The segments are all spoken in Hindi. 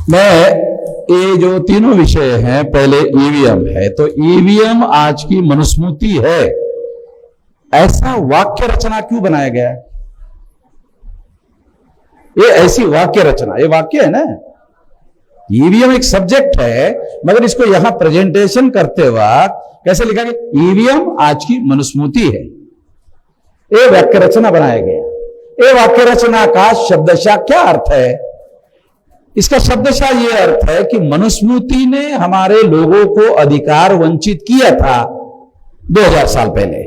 मैं ये जो तीनों विषय हैं, पहले ईवीएम है, तो ईवीएम आज की मनुस्मृति है, ऐसा वाक्य रचना क्यों बनाया गया है? ये ऐसी वाक्य रचना, ये वाक्य है ना, ईवीएम एक सब्जेक्ट है, मगर इसको यहां प्रेजेंटेशन करते वक्त कैसे लिखा गया? ईवीएम आज की मनुस्मृति है। ये वाक्य रचना बनाया गया। ये वाक्य रचना का शब्दशः क्या अर्थ है? इसका शब्दशः यह अर्थ है कि मनुस्मृति ने हमारे लोगों को अधिकार वंचित किया था 2000 साल पहले।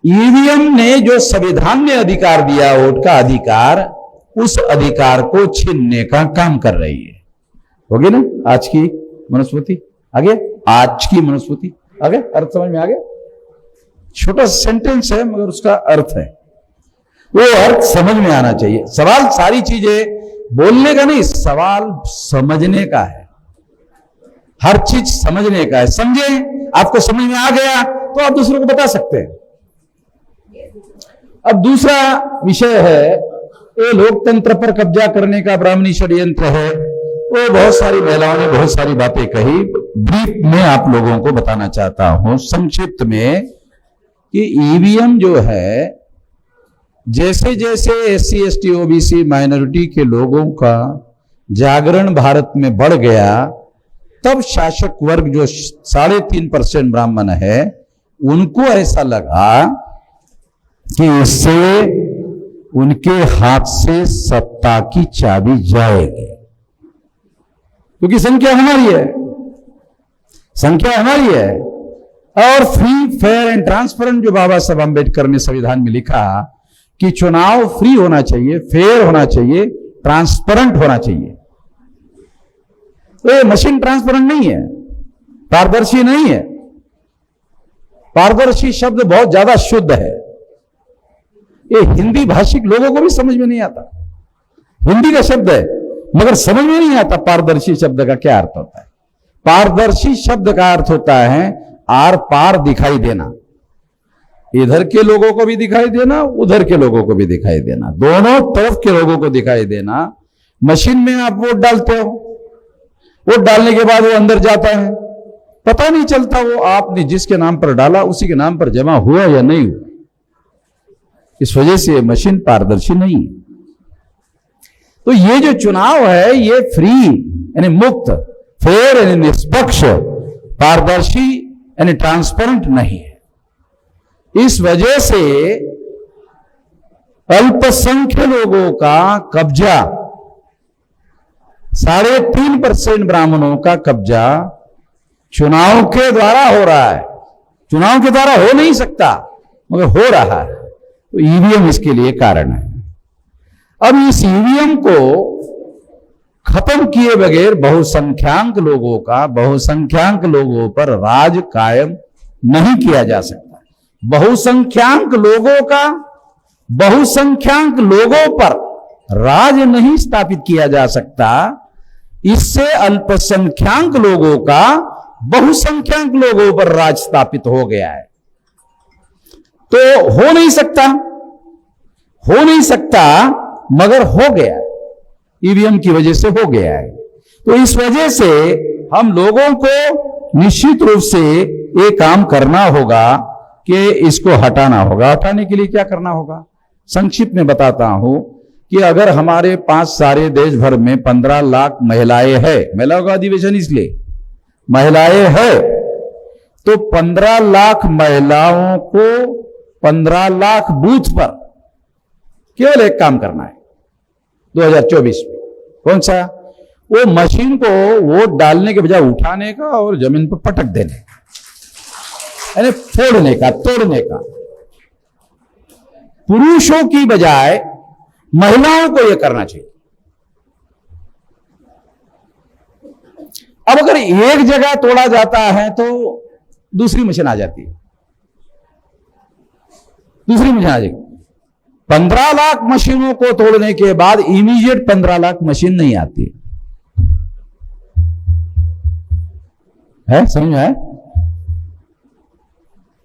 ईवीएम ने जो संविधान ने अधिकार दिया, वोट का अधिकार, उस अधिकार को छीनने का काम कर रही है। होगी ना आज की मनुस्मृति? आगे आज की मनुस्मृति आगे अर्थ समझ में आ गया? छोटा सेंटेंस है मगर उसका अर्थ है, वो अर्थ समझ में आना चाहिए। सवाल सारी चीजें बोलने का नहीं, सवाल समझने का है। हर चीज समझने का है। समझे, आपको समझ में आ गया तो आप दूसरों को बता सकते हैं। अब दूसरा विषय है, ये लोकतंत्र पर कब्जा करने का ब्राह्मणी षड्यंत्र है। वो बहुत सारी महिलाओं ने बहुत सारी बातें कही। ब्रीफ में आप लोगों को बताना चाहता हूं संक्षिप्त में कि ईवीएम जो है, जैसे जैसे SC ST OBC माइनॉरिटी के लोगों का जागरण भारत में बढ़ गया, तब शासक वर्ग जो 3.5% ब्राह्मण है, उनको ऐसा लगा कि इससे उनके हाथ से सत्ता की चाबी जाएगी, क्योंकि संख्या हमारी है, संख्या हमारी है। और फ्री, फेयर एंड ट्रांसपेरेंट जो बाबा साहब अम्बेडकर ने संविधान में लिखा कि चुनाव फ्री होना चाहिए, फेयर होना चाहिए, ट्रांसपेरेंट होना चाहिए। तो ये मशीन ट्रांसपेरेंट नहीं है, पारदर्शी नहीं है। पारदर्शी शब्द बहुत ज्यादा शुद्ध है, ये हिंदी भाषिक लोगों को भी समझ में नहीं आता। हिंदी का शब्द है मगर समझ में नहीं आता पारदर्शी शब्द का क्या अर्थ होता है। पारदर्शी शब्द का अर्थ होता है आर पार दिखाई देना, इधर के लोगों को भी दिखाई देना, उधर के लोगों को भी दिखाई देना, दोनों तरफ के लोगों को दिखाई देना। मशीन में आप वोट डालते हो, वोट डालने के बाद वो अंदर जाता है, पता नहीं चलता वो आपने जिसके नाम पर डाला उसी के नाम पर जमा हुआ या नहीं हुआ। इस वजह से मशीन पारदर्शी नहीं है। तो ये जो चुनाव है, ये फ्री यानी मुक्त, फेयर यानी निष्पक्ष, पारदर्शी यानी ट्रांसपेरेंट नहीं है। इस वजह से अल्पसंख्यक लोगों का कब्जा, 3.5% ब्राह्मणों का कब्जा चुनाव के द्वारा हो रहा है। चुनाव के द्वारा हो नहीं सकता मगर हो रहा है, तो ईवीएम इसके लिए कारण है। अब इस ईवीएम को खत्म किए बगैर बहुसंख्याक लोगों पर राज कायम नहीं किया जा सकता। बहुसंख्याक लोगों पर राज नहीं स्थापित किया जा सकता। इससे अल्पसंख्याक लोगों का बहुसंख्याक लोगों पर राज स्थापित हो गया है। तो हो नहीं सकता मगर हो गया, ईवीएम की वजह से हो गया है। तो इस वजह से हम लोगों को निश्चित रूप से ये काम करना होगा कि इसको हटाना होगा। हटाने के लिए क्या करना होगा संक्षिप्त में बताता हूं कि अगर हमारे पास सारे देश भर में 15 लाख महिलाएं हैं, महिलाओं का अधिवेशन इसलिए महिलाएं हैं, तो 15 लाख महिलाओं को 15 लाख बूथ पर केवल एक काम करना है 2024 में। कौन सा? वो मशीन को वोट डालने के बजाय उठाने का और जमीन पर पटक देने का, यानी फोड़ने का, तोड़ने का। पुरुषों की बजाय महिलाओं को यह करना चाहिए। अब अगर एक जगह तोड़ा जाता है तो दूसरी मशीन आ जाती है, दूसरी मशीन आ जाएगी। 15 लाख मशीनों को तोड़ने के बाद इमीडिएट 15 लाख मशीन नहीं आती है, समझ में है?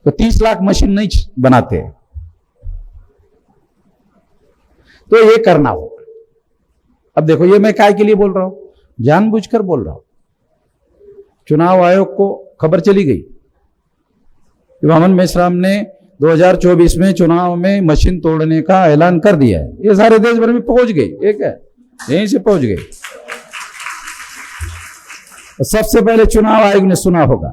तो 30 लाख मशीन नहीं बनाते। तो ये करना होगा। अब देखो ये मैं काय के लिए बोल रहा हूं, जानबूझकर बोल रहा हूं। चुनाव आयोग को खबर चली गई कि वामन मेश्राम ने 2024 में चुनाव में मशीन तोड़ने का ऐलान कर दिया है। ये सारे देश भर में पहुंच गई, एक है यहीं से पहुंच गई। सबसे पहले चुनाव आयोग ने सुना होगा,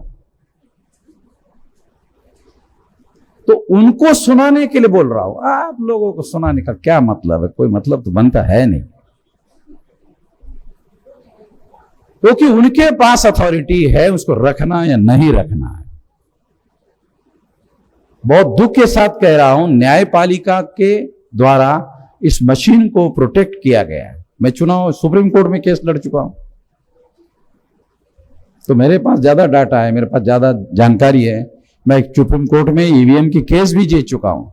तो उनको सुनाने के लिए बोल रहा हूं। आप लोगों को सुनाने का क्या मतलब है? कोई मतलब तो बनता है नहीं, क्योंकि उनके पास अथॉरिटी है उसको रखना या नहीं रखना है। बहुत दुख के साथ कह रहा हूं, न्यायपालिका के द्वारा इस मशीन को प्रोटेक्ट किया गया है। मैं चुनाव सुप्रीम कोर्ट में केस लड़ चुका हूं, तो मेरे पास ज्यादा डाटा है, मेरे पास ज्यादा जानकारी है। मैं सुप्रीम कोर्ट में ईवीएम की केस भी जीत चुका हूं।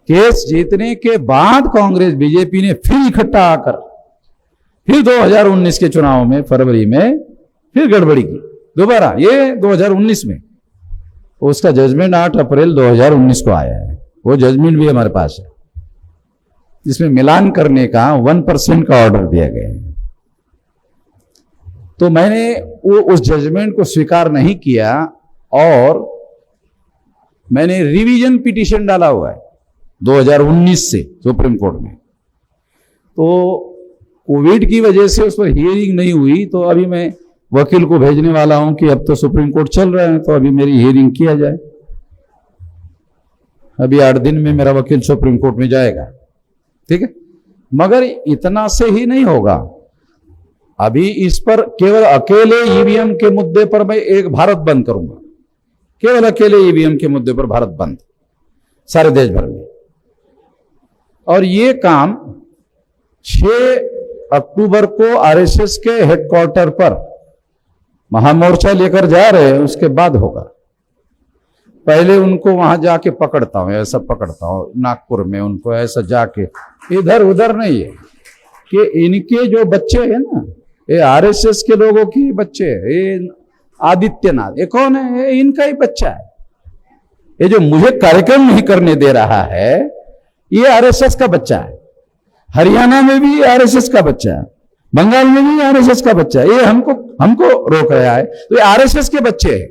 केस जीतने के बाद कांग्रेस बीजेपी ने फिर इकट्ठा आकर फिर 2019 के चुनाव में फरवरी में फिर गड़बड़ी की दोबारा, ये 2019 में। उसका जजमेंट 8 अप्रैल 2019 को आया है, वो जजमेंट भी हमारे पास है, जिसमें मिलान करने का 1% का ऑर्डर दिया गया है। तो मैंने उस जजमेंट को स्वीकार नहीं किया और मैंने रिवीजन पिटीशन डाला हुआ है 2019 से सुप्रीम कोर्ट में। तो कोविड की वजह से उस पर हियरिंग नहीं हुई, तो अभी मैं वकील को भेजने वाला हूं कि अब तो सुप्रीम कोर्ट चल रहा है, तो अभी मेरी हियरिंग किया जाए। अभी 8 दिन में मेरा वकील सुप्रीम कोर्ट में जाएगा, ठीक है। मगर इतना से ही नहीं होगा, अभी इस पर केवल अकेले ईवीएम के मुद्दे पर मैं एक भारत बंद करूंगा, केवल अकेले ईवीएम के मुद्दे पर भारत बंद सारे देश भर में। और ये काम 6 अक्टूबर को आरएसएस के हेडक्वार्टर पर महामोर्चा लेकर जा रहे हैं, उसके बाद होगा। पहले उनको वहां जाके पकड़ता हूं, ऐसा पकड़ता हूं नागपुर में, उनको ऐसा जाके इधर उधर नहीं है कि इनके जो बच्चे हैं ना, ये आरएसएस के लोगों की बच्चे हैं। ये आदित्यनाथ, ये कौन है? ये इनका ही बच्चा है। ये जो मुझे कार्यक्रम नहीं करने दे रहा है, ये आरएसएस का बच्चा है। हरियाणा में भी आरएसएस का बच्चा है, बंगाल में भी आरएसएस का बच्चा है। ये हमको रोक रहा है, तो ये आरएसएस के बच्चे हैं।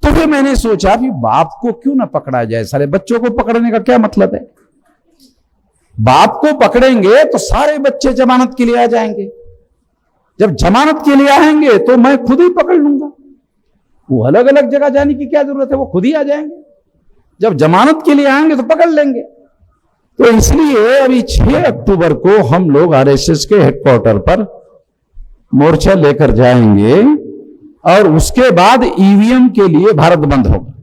तो फिर मैंने सोचा कि बाप को क्यों ना पकड़ा जाए, सारे बच्चों को पकड़ने का क्या मतलब है? बाप को पकड़ेंगे तो सारे बच्चे जमानत के लिए आ जाएंगे। जब जमानत के लिए आएंगे तो मैं खुद ही पकड़ लूंगा, वो अलग अलग जगह जाने की क्या जरूरत है, वो खुद ही आ जाएंगे। जब जमानत के लिए आएंगे तो पकड़ लेंगे। तो इसलिए अभी 6 अक्टूबर को हम लोग आरएसएस के हेडक्वार्टर पर मोर्चा लेकर जाएंगे और उसके बाद ईवीएम के लिए भारत बंद होगा।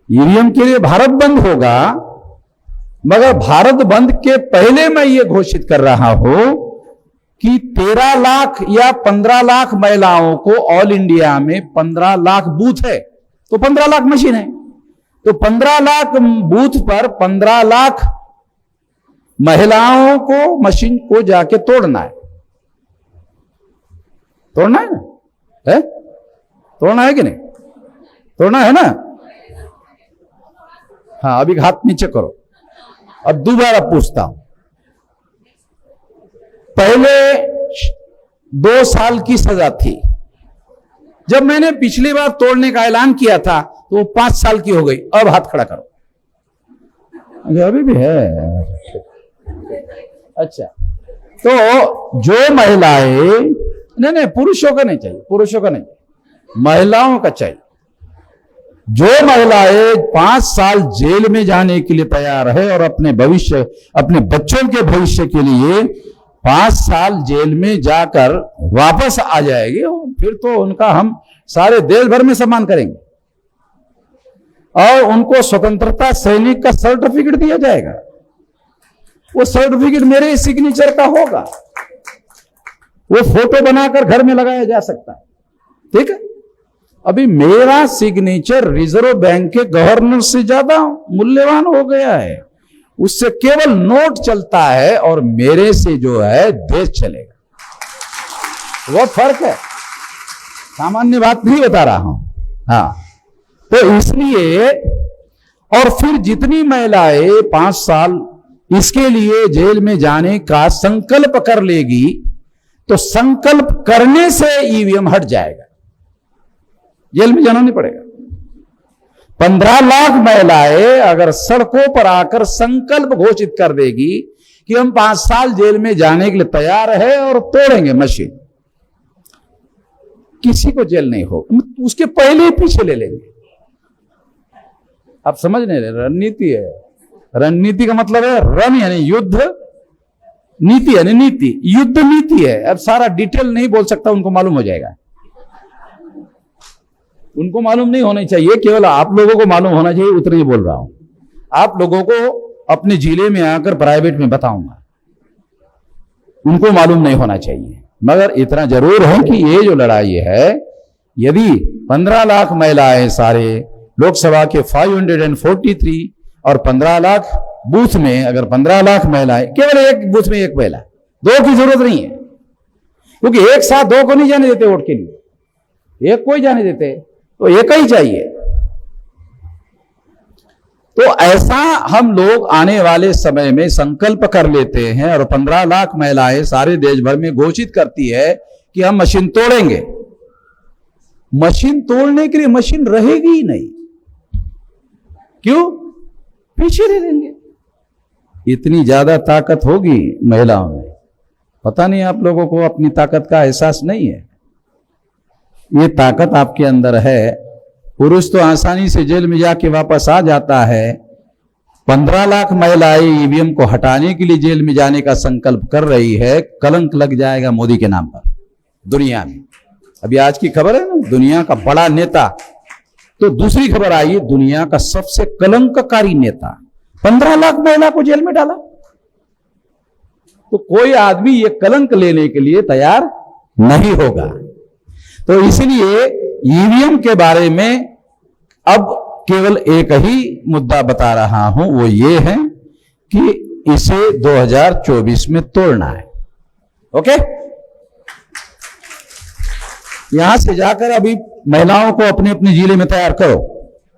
ईवीएम के लिए भारत बंद होगा, मगर भारत बंद के पहले मैं ये घोषित कर रहा हूं कि 13 लाख या 15 लाख महिलाओं को ऑल इंडिया में 15 लाख बूथ है, तो 15 लाख मशीन है, तो 15 लाख बूथ पर 15 लाख महिलाओं को मशीन को जाके तोड़ना है। तोड़ना है ना? है? तोड़ना है कि नहीं? तोड़ना है ना? हाँ, अभी हाथ नीचे करो। अब दोबारा पूछता हूं, पहले 2 साल की सजा थी। जब मैंने पिछली बार तोड़ने का ऐलान किया था तो वो 5 साल की हो गई। अब हाथ खड़ा करो। अभी भी है। अच्छा, तो जो महिलाएं, नहीं पुरुषों का नहीं चाहिए, पुरुषों का नहीं, महिलाओं का चाहिए। जो महिलाएं 5 साल जेल में जाने के लिए तैयार है और अपने भविष्य, अपने बच्चों के भविष्य के लिए 5 साल जेल में जाकर वापस आ जाएगी, फिर तो उनका हम सारे देश भर में सम्मान करेंगे और उनको स्वतंत्रता सैनिक का सर्टिफिकेट दिया जाएगा। वो सर्टिफिकेट मेरे सिग्नेचर का होगा, वो फोटो बनाकर घर में लगाया जा सकता है, ठीक है। अभी मेरा सिग्नेचर रिजर्व बैंक के गवर्नर से ज्यादा मूल्यवान हो गया है। उससे केवल नोट चलता है और मेरे से जो है देश चलेगा। बहुत फर्क है, सामान्य बात नहीं बता रहा हूं। हाँ, तो इसलिए और फिर जितनी महिलाएं 5 साल इसके लिए जेल में जाने का संकल्प कर लेगी तो संकल्प करने से ईवीएम हट जाएगा, जेल में जाना नहीं पड़ेगा। 15 लाख महिलाएं अगर सड़कों पर आकर संकल्प घोषित कर देगी कि हम 5 साल जेल में जाने के लिए तैयार है और तोड़ेंगे मशीन, किसी को जेल नहीं हो, उसके पहले ही पीछे ले लेंगे। आप समझ नहीं रहे, रणनीति है। रणनीति का मतलब है रन यानी युद्ध, नीति यानी नीति, युद्ध नीति है। अब सारा डिटेल नहीं बोल सकता, उनको मालूम हो जाएगा, उनको मालूम नहीं होना चाहिए, केवल आप लोगों को मालूम होना चाहिए, उतना ही बोल रहा हूं। आप लोगों को अपने जिले में आकर प्राइवेट में बताऊंगा, उनको मालूम नहीं होना चाहिए। मगर इतना जरूर है कि ये जो लड़ाई है, यदि 15 लाख महिलाएं सारे लोकसभा के 543 और 15 लाख बूथ में, अगर 15 लाख महिलाएं, केवल एक बूथ में एक महिला, 2 की जरूरत नहीं है, क्योंकि एक साथ 2 को नहीं जाने देते वोट के लिए, एक को ही जाने देते, तो एक ही चाहिए। तो ऐसा हम लोग आने वाले समय में संकल्प कर लेते हैं और 15 लाख महिलाएं सारे देश भर में घोषित करती है कि हम मशीन तोड़ेंगे। मशीन तोड़ने के लिए मशीन रहेगी ही नहीं, क्यों? पीछे ले लेंगे। इतनी ज्यादा ताकत होगी महिलाओं में, पता नहीं आप लोगों को अपनी ताकत का एहसास नहीं है। ये ताकत आपके अंदर है। पुरुष तो आसानी से जेल में जाके वापस आ जाता है, 15 लाख महिलाएं ईवीएम को हटाने के लिए जेल में जाने का संकल्प कर रही है। कलंक लग जाएगा मोदी के नाम पर दुनिया में। अभी आज की खबर है ना, दुनिया का बड़ा नेता, तो दूसरी खबर आई है, दुनिया का सबसे कलंककारी नेता 15 लाख महिला को जेल में डाला। तो कोई आदमी ये कलंक लेने के लिए तैयार नहीं होगा। तो इसलिए ईवीएम के बारे में अब केवल एक ही मुद्दा बता रहा हूं, वो ये है कि इसे 2024 में तोड़ना है। ओके, यहां से जाकर अभी महिलाओं को अपने अपने जिले में तैयार करो,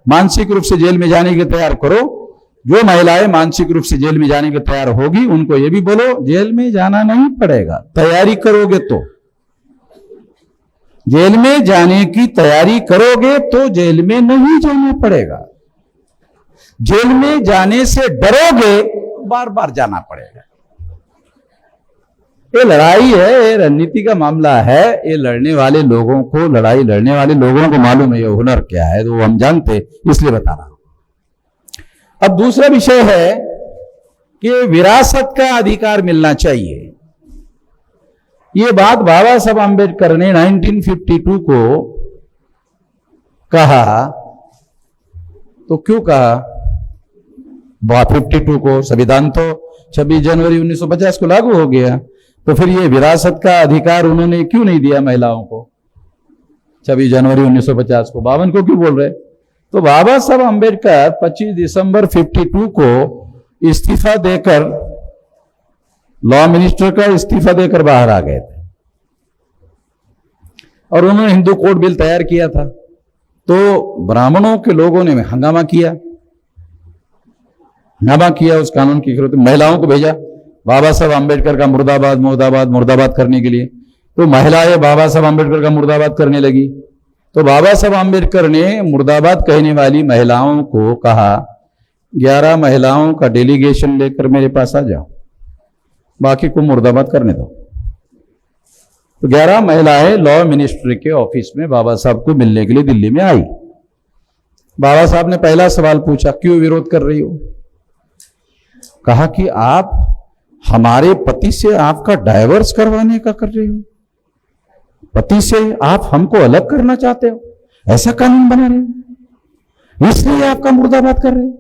मानसिक रूप से जेल में जाने के तैयार करो। जो महिलाएं मानसिक रूप से जेल में जाने के तैयार होगी, उनको ये भी बोलो जेल में जाना नहीं पड़ेगा, तैयारी करोगे तो। जेल में जाने की तैयारी करोगे तो जेल में नहीं जाना पड़ेगा। जेल में जाने से डरोगे, बार बार जाना पड़ेगा। ये लड़ाई है, ये रणनीति का मामला है। ये लड़ने वाले लोगों को, लड़ाई लड़ने वाले लोगों को मालूम है ये हुनर क्या है, तो वो हम जानते, इसलिए बता रहा हूं। अब दूसरा विषय है कि विरासत का अधिकार मिलना चाहिए। ये बात बाबा साहब आंबेडकर ने 1952 को कहा। तो क्यों कहा 52 को? संविधान तो 26 जनवरी 1950 को लागू हो गया, तो फिर ये विरासत का अधिकार उन्होंने क्यों नहीं दिया महिलाओं को 26 जनवरी 1950 को? 52 को क्यों बोल रहे? तो बाबा साहब आंबेडकर 25 दिसंबर 52 को इस्तीफा देकर, लॉ मिनिस्टर का इस्तीफा देकर बाहर आ गए थे और उन्होंने हिंदू कोड बिल तैयार किया था। तो ब्राह्मणों के लोगों ने हंगामा किया उस कानून की विरोध में। महिलाओं को भेजा बाबा साहब आंबेडकर का मुर्दाबाद मुर्दाबाद मुर्दाबाद करने के लिए। तो महिलाएं बाबा साहब आंबेडकर का मुर्दाबाद करने लगी। तो बाबा साहब आंबेडकर ने मुर्दाबाद कहने वाली महिलाओं को कहा, 11 महिलाओं का डेलीगेशन लेकर मेरे पास आ जाओ, बाकी को मुर्दाबाद करने दो। तो 11 महिलाएं लॉ मिनिस्ट्री के ऑफिस में बाबा साहब को मिलने के लिए दिल्ली में आई। बाबा साहब ने पहला सवाल पूछा, क्यों विरोध कर रही हो? कहा कि आप हमारे पति से आपका डाइवोर्स करवाने का कर रही हो, पति से आप हमको अलग करना चाहते हो, ऐसा कानून बना रहे हो, इसलिए आपका मुर्दाबाद कर रहे हो।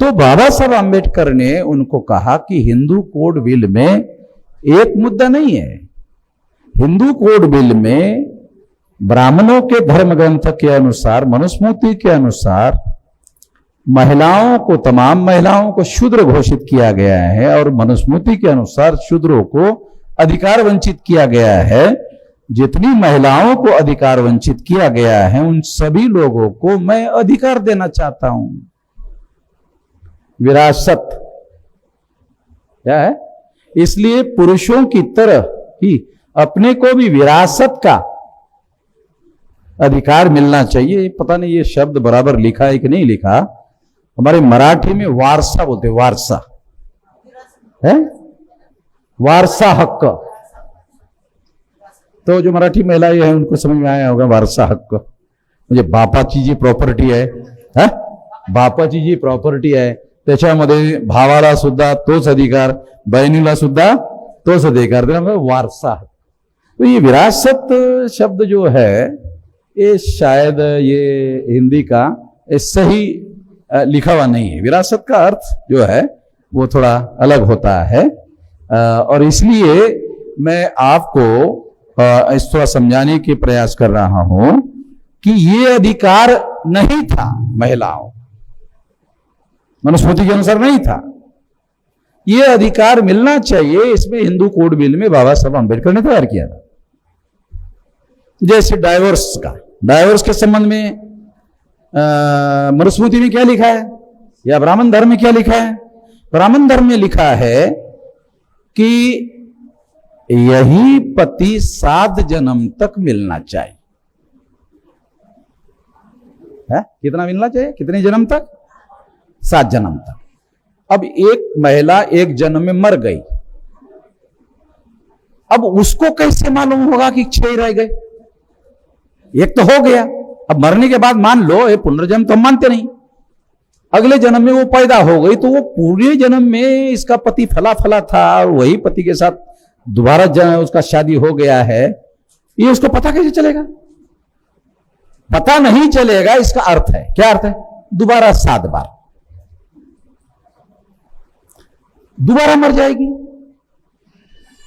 तो बाबा साहब आंबेडकर ने उनको कहा कि हिंदू कोड बिल में एक मुद्दा नहीं है। हिंदू कोड बिल में ब्राह्मणों के धर्म ग्रंथ के अनुसार, मनुस्मृति के अनुसार महिलाओं को, तमाम महिलाओं को शूद्र घोषित किया गया है और मनुस्मृति के अनुसार शूद्रों को अधिकार वंचित किया गया है। जितनी महिलाओं को अधिकार वंचित किया गया है उन सभी लोगों को मैं अधिकार देना चाहता हूं। विरासत, क्या है? इसलिए पुरुषों की तरह ही अपने को भी विरासत का अधिकार मिलना चाहिए। पता नहीं ये शब्द बराबर लिखा है कि नहीं लिखा, हमारे मराठी में वारसा बोलते, वारसा है, वारसा हक्क। तो जो मराठी महिलाएं हैं उनको समझ में आया होगा वारसा हक्क। म्हणजे बापाची जी प्रॉपर्टी आहे, बापाची जी प्रॉपर्टी आहे त्याच्यामध्ये भावाला सुद्धा तोच अधिकार, बहिणीला सुद्धा तोच अधिकार, वारसा हक्क। तो ये विरासत शब्द जो है ये शायद ये हिंदी का सही लिखा हुआ नहीं है। विरासत का अर्थ जो है वो थोड़ा अलग होता है, और इसलिए मैं आपको इस थोड़ा समझाने के प्रयास कर रहा हूं कि ये अधिकार नहीं था महिलाओं, मनुस्मृति के अनुसार नहीं था। ये अधिकार मिलना चाहिए, इसमें हिंदू कोड बिल में बाबा साहब अम्बेडकर ने तैयार किया था। जैसे डाइवोर्स के संबंध में मनुस्मृति में क्या लिखा है, या ब्राह्मण धर्म में क्या लिखा है? ब्राह्मण धर्म में लिखा है कि यही पति 7 जन्म तक मिलना चाहिए। है? कितना मिलना चाहिए? कितने जन्म तक? 7 जन्म तक। अब एक महिला एक जन्म में मर गई, अब उसको कैसे मालूम होगा कि 6 रह गए? एक तो हो गया, अब मरने के बाद मान लो ये पुनर्जन्म तो हम मानते नहीं, अगले जन्म में वो पैदा हो गई, तो वो पूरे जन्म में इसका पति फला फला था और वही पति के साथ दोबारा उसका शादी हो गया है, ये उसको पता कैसे चलेगा? पता नहीं चलेगा। इसका अर्थ है, क्या अर्थ है? दोबारा 7 बार दोबारा मर जाएगी,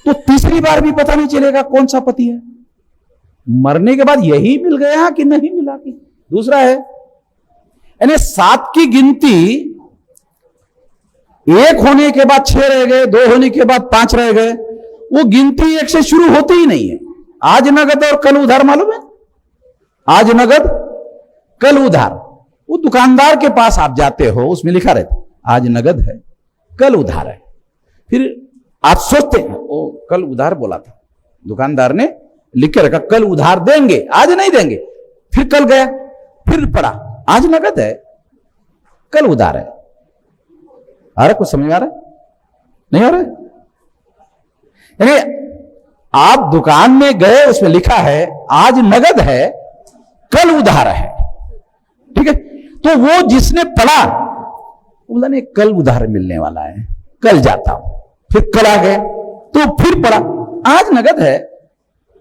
तो तीसरी बार भी पता नहीं चलेगा कौन सा पति है। मरने के बाद यही मिल गया कि नहीं मिला कि दूसरा है। यानी 7 की गिनती 1 होने के बाद 6 रह गए, 2 होने के बाद 5 रह गए, वो गिनती 1 से शुरू होती ही नहीं है। आज नगद और कल उधार, मालूम है? आज नगद कल उधार। वो दुकानदार के पास आप जाते हो, उसमें लिखा रहता आज नगद है कल उधार है। फिर आप सोचते हैं वो कल उधार बोला था, दुकानदार ने लिख के रखा कल उधार देंगे, आज नहीं देंगे। फिर कल गया, फिर पड़ा आज नगद है कल उधार है। आ रहा? कुछ समझ में आ रहा है? नहीं आ रहा है? यानी आप दुकान में गए, उसमें लिखा है आज नगद है कल उधार है, ठीक है? तो वो जिसने पढ़ा बोला नहीं कल उधार मिलने वाला है, कल जाता हूं। फिर कल आ गए तो फिर पढ़ा आज नगद है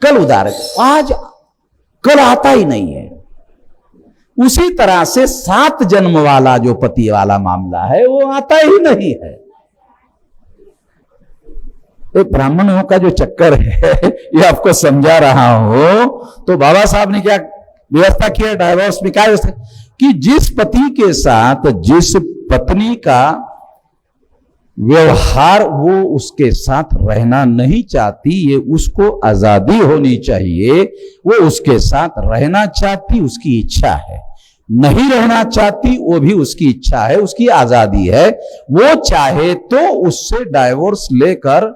कल उधार है, आज कल आता ही नहीं है। उसी तरह से 7 जन्म वाला जो पति वाला मामला है वो आता ही नहीं है। तो ब्राह्मणों का जो चक्कर है ये आपको समझा रहा हूं। तो बाबा साहब ने क्या व्यवस्था किया डाइवोर्स में? क्या व्यवस्था कि जिस पति के साथ जिस पत्नी का व्यवहार वो उसके साथ रहना नहीं चाहती, ये उसको आजादी होनी चाहिए। वो उसके साथ रहना चाहती, उसकी इच्छा है, नहीं रहना चाहती वो भी उसकी इच्छा है, उसकी आजादी है। वो चाहे तो उससे डाइवोर्स लेकर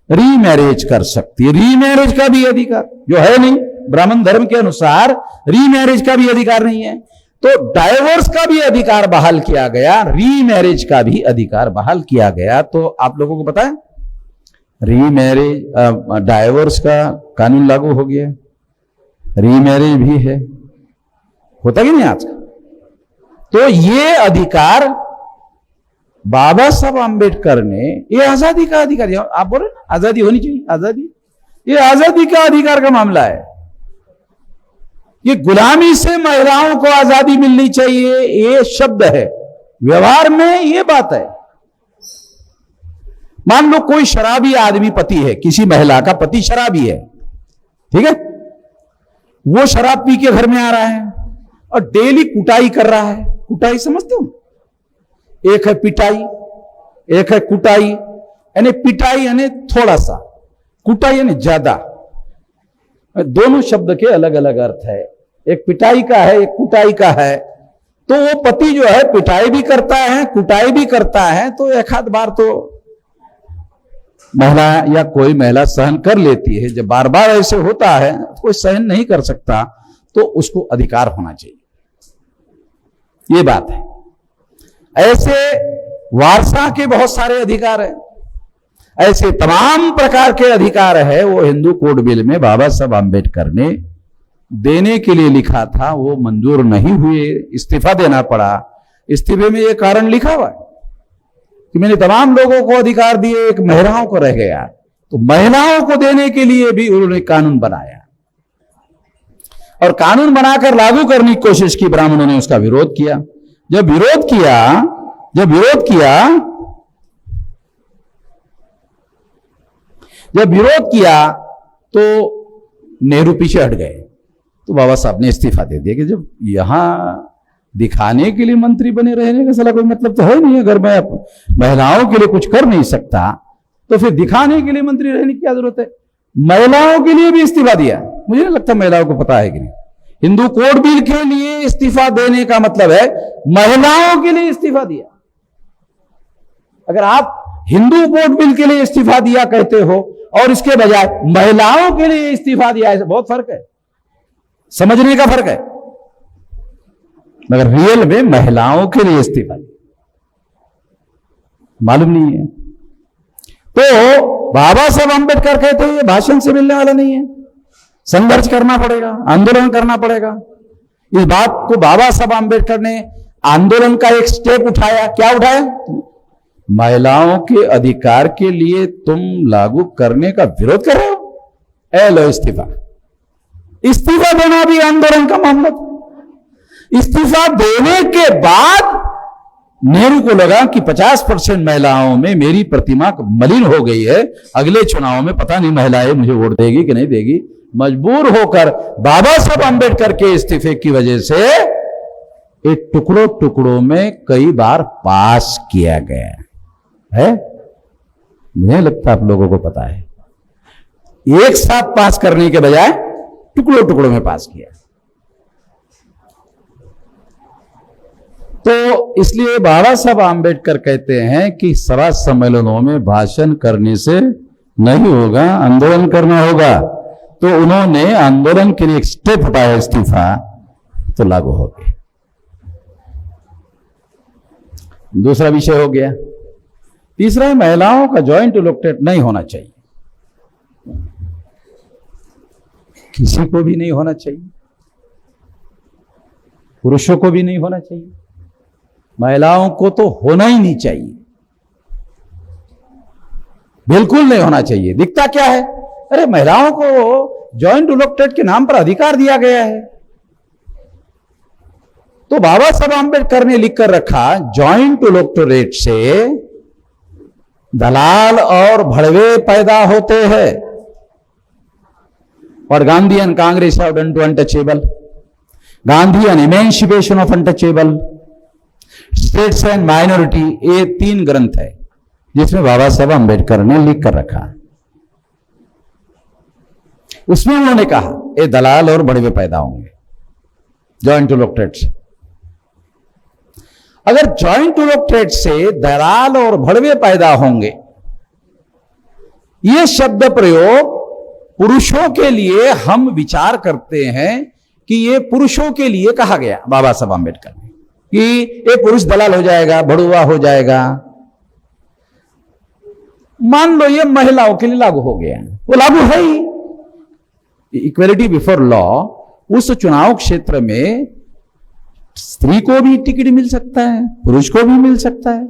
रीमैरिज कर सकती है। रीमैरिज का भी अधिकार जो है नहीं, ब्राह्मण धर्म के अनुसार रीमैरिज का भी अधिकार नहीं है। तो डाइवोर्स का भी अधिकार बहाल किया गया, रीमैरिज का भी अधिकार बहाल किया गया। तो आप लोगों को पता है रीमैरिज, डाइवोर्स का कानून लागू हो गया, रीमैरिज भी है, होता कि नहीं आज का? तो ये अधिकार बाबा साहब आंबेडकर ने, ये आजादी का अधिकार, आप बोल रहे ना आजादी होनी चाहिए, आजादी, ये आजादी का अधिकार का मामला है। ये गुलामी से महिलाओं को आजादी मिलनी चाहिए, ये शब्द है, व्यवहार में ये बात है। मान लो कोई शराबी आदमी पति है, किसी महिला का पति शराबी है, ठीक है? वो शराब पी के घर में आ रहा है और डेली कुटाई कर रहा है। कुटाई समझते हो? एक है पिटाई, एक है कुटाई। यानी पिटाई यानी थोड़ा सा, कुटाई यानी ज्यादा। दोनों शब्द के अलग अलग अर्थ है, एक पिटाई का है, एक कुटाई का है। तो वो पति जो है पिटाई भी करता है, कुटाई भी करता है, तो एक आध बार तो महिला या कोई महिला सहन कर लेती है, जब बार बार ऐसे होता है कोई सहन नहीं कर सकता तो उसको अधिकार होना चाहिए, ये बात है। ऐसे वारसा के बहुत सारे अधिकार हैं, ऐसे तमाम प्रकार के अधिकार है, वो हिंदू कोड बिल में बाबा साहब आंबेडकर ने देने के लिए लिखा था, वो मंजूर नहीं हुए, इस्तीफा देना पड़ा। इस्तीफे में ये कारण लिखा हुआ है कि मैंने तमाम लोगों को अधिकार दिए, एक महिलाओं को रह गया, तो महिलाओं को देने के लिए भी उन्होंने कानून बनाया और कानून बनाकर लागू करने की कोशिश की। ब्राह्मणों ने उसका विरोध किया। जब विरोध किया तो नेहरू पीछे हट गए, तो बाबा साहब ने इस्तीफा दे दिया कि जब यहां दिखाने के लिए मंत्री बने रहने का साला कोई मतलब तो है नहीं। अगर मैं महिलाओं के लिए कुछ कर नहीं सकता तो फिर दिखाने के लिए मंत्री रहने की क्या जरूरत है। महिलाओं के लिए भी इस्तीफा दिया। मुझे नहीं लगता महिलाओं को पता है कि नहीं, हिंदू कोड बिल के लिए इस्तीफा देने का मतलब है महिलाओं के लिए इस्तीफा दिया। अगर आप हिंदू कोड बिल के लिए इस्तीफा दिया कहते हो और इसके बजाय महिलाओं के लिए इस्तीफा दिया है, बहुत फर्क है, समझने का फर्क है। मगर रियल में महिलाओं के लिए इस्तीफा मालूम नहीं है। तो बाबा साहब आंबेडकर कहते हैं ये भाषण से मिलने वाला नहीं है, संघर्ष करना पड़ेगा, आंदोलन करना पड़ेगा। इस बात को बाबा साहब आंबेडकर ने आंदोलन का एक स्टेप उठाया। क्या उठाया? महिलाओं के अधिकार के लिए तुम लागू करने का विरोध कर रहे हो, ए लो इस्तीफा। इस्तीफा देना भी आंदोलन का मामला था। इस्तीफा देने के बाद नेहरू को लगा कि 50% महिलाओं में मेरी प्रतिमा मलिन हो गई है, अगले चुनाव में पता नहीं महिलाएं मुझे वोट देगी कि नहीं देगी। मजबूर होकर बाबा साहब आंबेडकर के इस्तीफे की वजह से एक टुकड़ों टुकड़ों में कई बार पास किया गया है। मुझे लगता आप लोगों को पता है, एक साथ पास करने के बजाय टुकड़ों टुकड़ों में पास किया। तो इसलिए बाबा साहब आंबेडकर कहते हैं कि सभा सम्मेलनों में भाषण करने से नहीं होगा, आंदोलन करना होगा। तो उन्होंने आंदोलन के लिए एक स्टेप उठाया, इस्तीफा, तो लागू हो गया। दूसरा विषय हो गया। तीसरा है महिलाओं का ज्वाइंट इलेक्टेड नहीं होना चाहिए, किसी को भी नहीं होना चाहिए, पुरुषों को भी नहीं होना चाहिए, महिलाओं को तो होना ही नहीं चाहिए, बिल्कुल नहीं होना चाहिए। दिखता क्या है, अरे महिलाओं को ज्वाइंट इलेक्टेड के नाम पर अधिकार दिया गया है। तो बाबा साहब आंबेडकर ने लिखकर रखा, ज्वाइंट इलेक्टोरेट से दलाल और भड़वे पैदा होते हैं और Gandhi and Congress have done to untouchable, Gandhi and emancipation of untouchable, states and minority, ये 3 ग्रंथ है जिसमें बाबा साहब आंबेडकर ने लिख कर रखा। उसमें उन्होंने कहा ये दलाल और भड़वे पैदा होंगे ज्वाइंट इलेक्टोरेट से। अगर ज्वाइंट इलेक्टोरेट से दलाल और भड़वे पैदा होंगे, यह शब्द प्रयोग पुरुषों के लिए हम विचार करते हैं कि यह पुरुषों के लिए कहा गया बाबा साहब आंबेडकर ने कि ये पुरुष दलाल हो जाएगा, भड़ुआ हो जाएगा। मान लो ये महिलाओं के लिए लागू हो गया, वो लागू है ही। इक्वलिटी बिफोर लॉ, उस चुनाव क्षेत्र में स्त्री को भी टिकट मिल सकता है, पुरुष को भी मिल सकता है,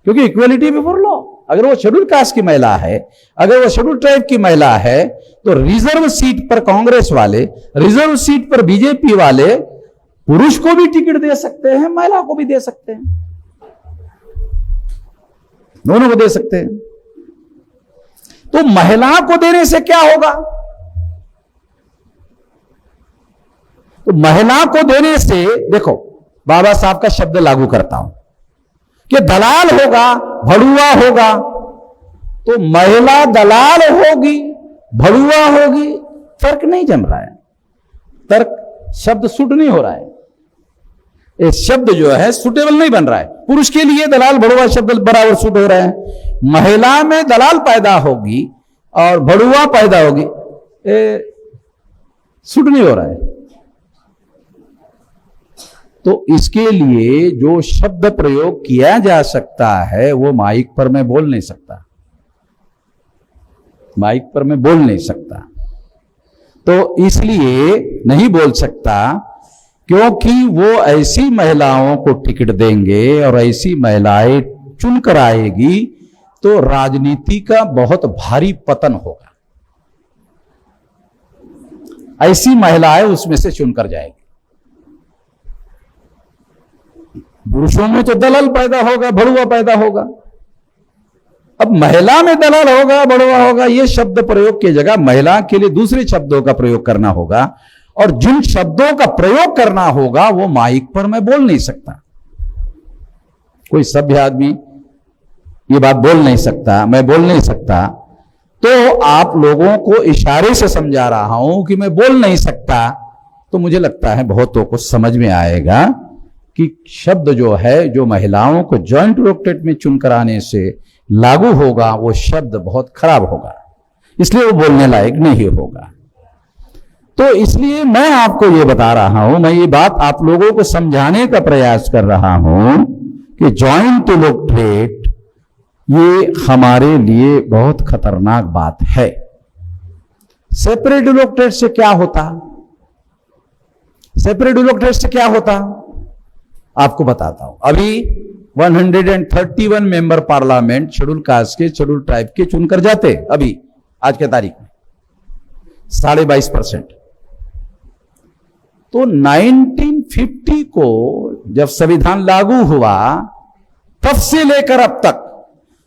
क्योंकि इक्वलिटी बिफोर लॉ। अगर वो शेड्यूल कास्ट की महिला है, अगर वो शेड्यूल ट्राइब की महिला है, तो रिजर्व सीट पर कांग्रेस वाले, रिजर्व सीट पर बीजेपी वाले पुरुष को भी टिकट दे सकते हैं, महिला को भी दे सकते हैं, दोनों को दे सकते हैं। तो महिला को देने से क्या होगा? तो महिला को देने से, देखो बाबा साहब का शब्द लागू करता हूं कि दलाल होगा, भड़ुआ होगा, तो महिला दलाल होगी, भड़ुआ होगी, तर्क नहीं जम रहा है, तर्क शब्द सूट नहीं हो रहा है। ये शब्द जो है सुटेबल नहीं बन रहा है। पुरुष के लिए दलाल भड़ुआ शब्द बराबर सूट हो रहे हैं, महिला में दलाल पैदा होगी और भड़ुआ पैदा होगी, सूट नहीं हो रहा है। तो इसके लिए जो शब्द प्रयोग किया जा सकता है वो माइक पर मैं बोल नहीं सकता, माइक पर मैं बोल नहीं सकता। तो इसलिए नहीं बोल सकता क्योंकि वो ऐसी महिलाओं को टिकट देंगे और ऐसी महिलाएं चुनकर आएगी तो राजनीति का बहुत भारी पतन होगा। ऐसी महिलाएं उसमें से चुनकर जाएगी। पुरुषों में तो दलाल पैदा होगा, भड़ुआ पैदा होगा। अब महिला में दलाल होगा, भड़ुआ होगा, यह शब्द प्रयोग की जगह महिला के लिए दूसरे शब्दों का प्रयोग करना होगा, और जिन शब्दों का प्रयोग करना होगा वो माइक पर मैं बोल नहीं सकता। कोई सभ्य आदमी ये बात बोल नहीं सकता, मैं बोल नहीं सकता। तो आप लोगों को इशारे से समझा रहा हूं कि मैं बोल नहीं सकता, तो मुझे लगता है बहुतों को समझ में आएगा कि शब्द जो है, जो महिलाओं को जॉइंट इलेक्टोरेट में चुनकर आने से लागू होगा, वो शब्द बहुत खराब होगा, इसलिए वो बोलने लायक नहीं होगा। तो इसलिए मैं आपको ये बता रहा हूं, मैं ये बात आप लोगों को समझाने का प्रयास कर रहा हूं कि जॉइंट इलेक्टोरेट ये हमारे लिए बहुत खतरनाक बात है। सेपरेट इलेक्टोरेट से क्या होता, सेपरेट इलेक्टोरेट से क्या होता आपको बताता हूं। अभी 131 मेंबर पार्लियामेंट शेड्यूल कास्ट के, शेड्यूल ट्राइब के चुनकर जाते, अभी आज के तारीख में 22.5%। तो 1950 को जब संविधान लागू हुआ तब से लेकर अब तक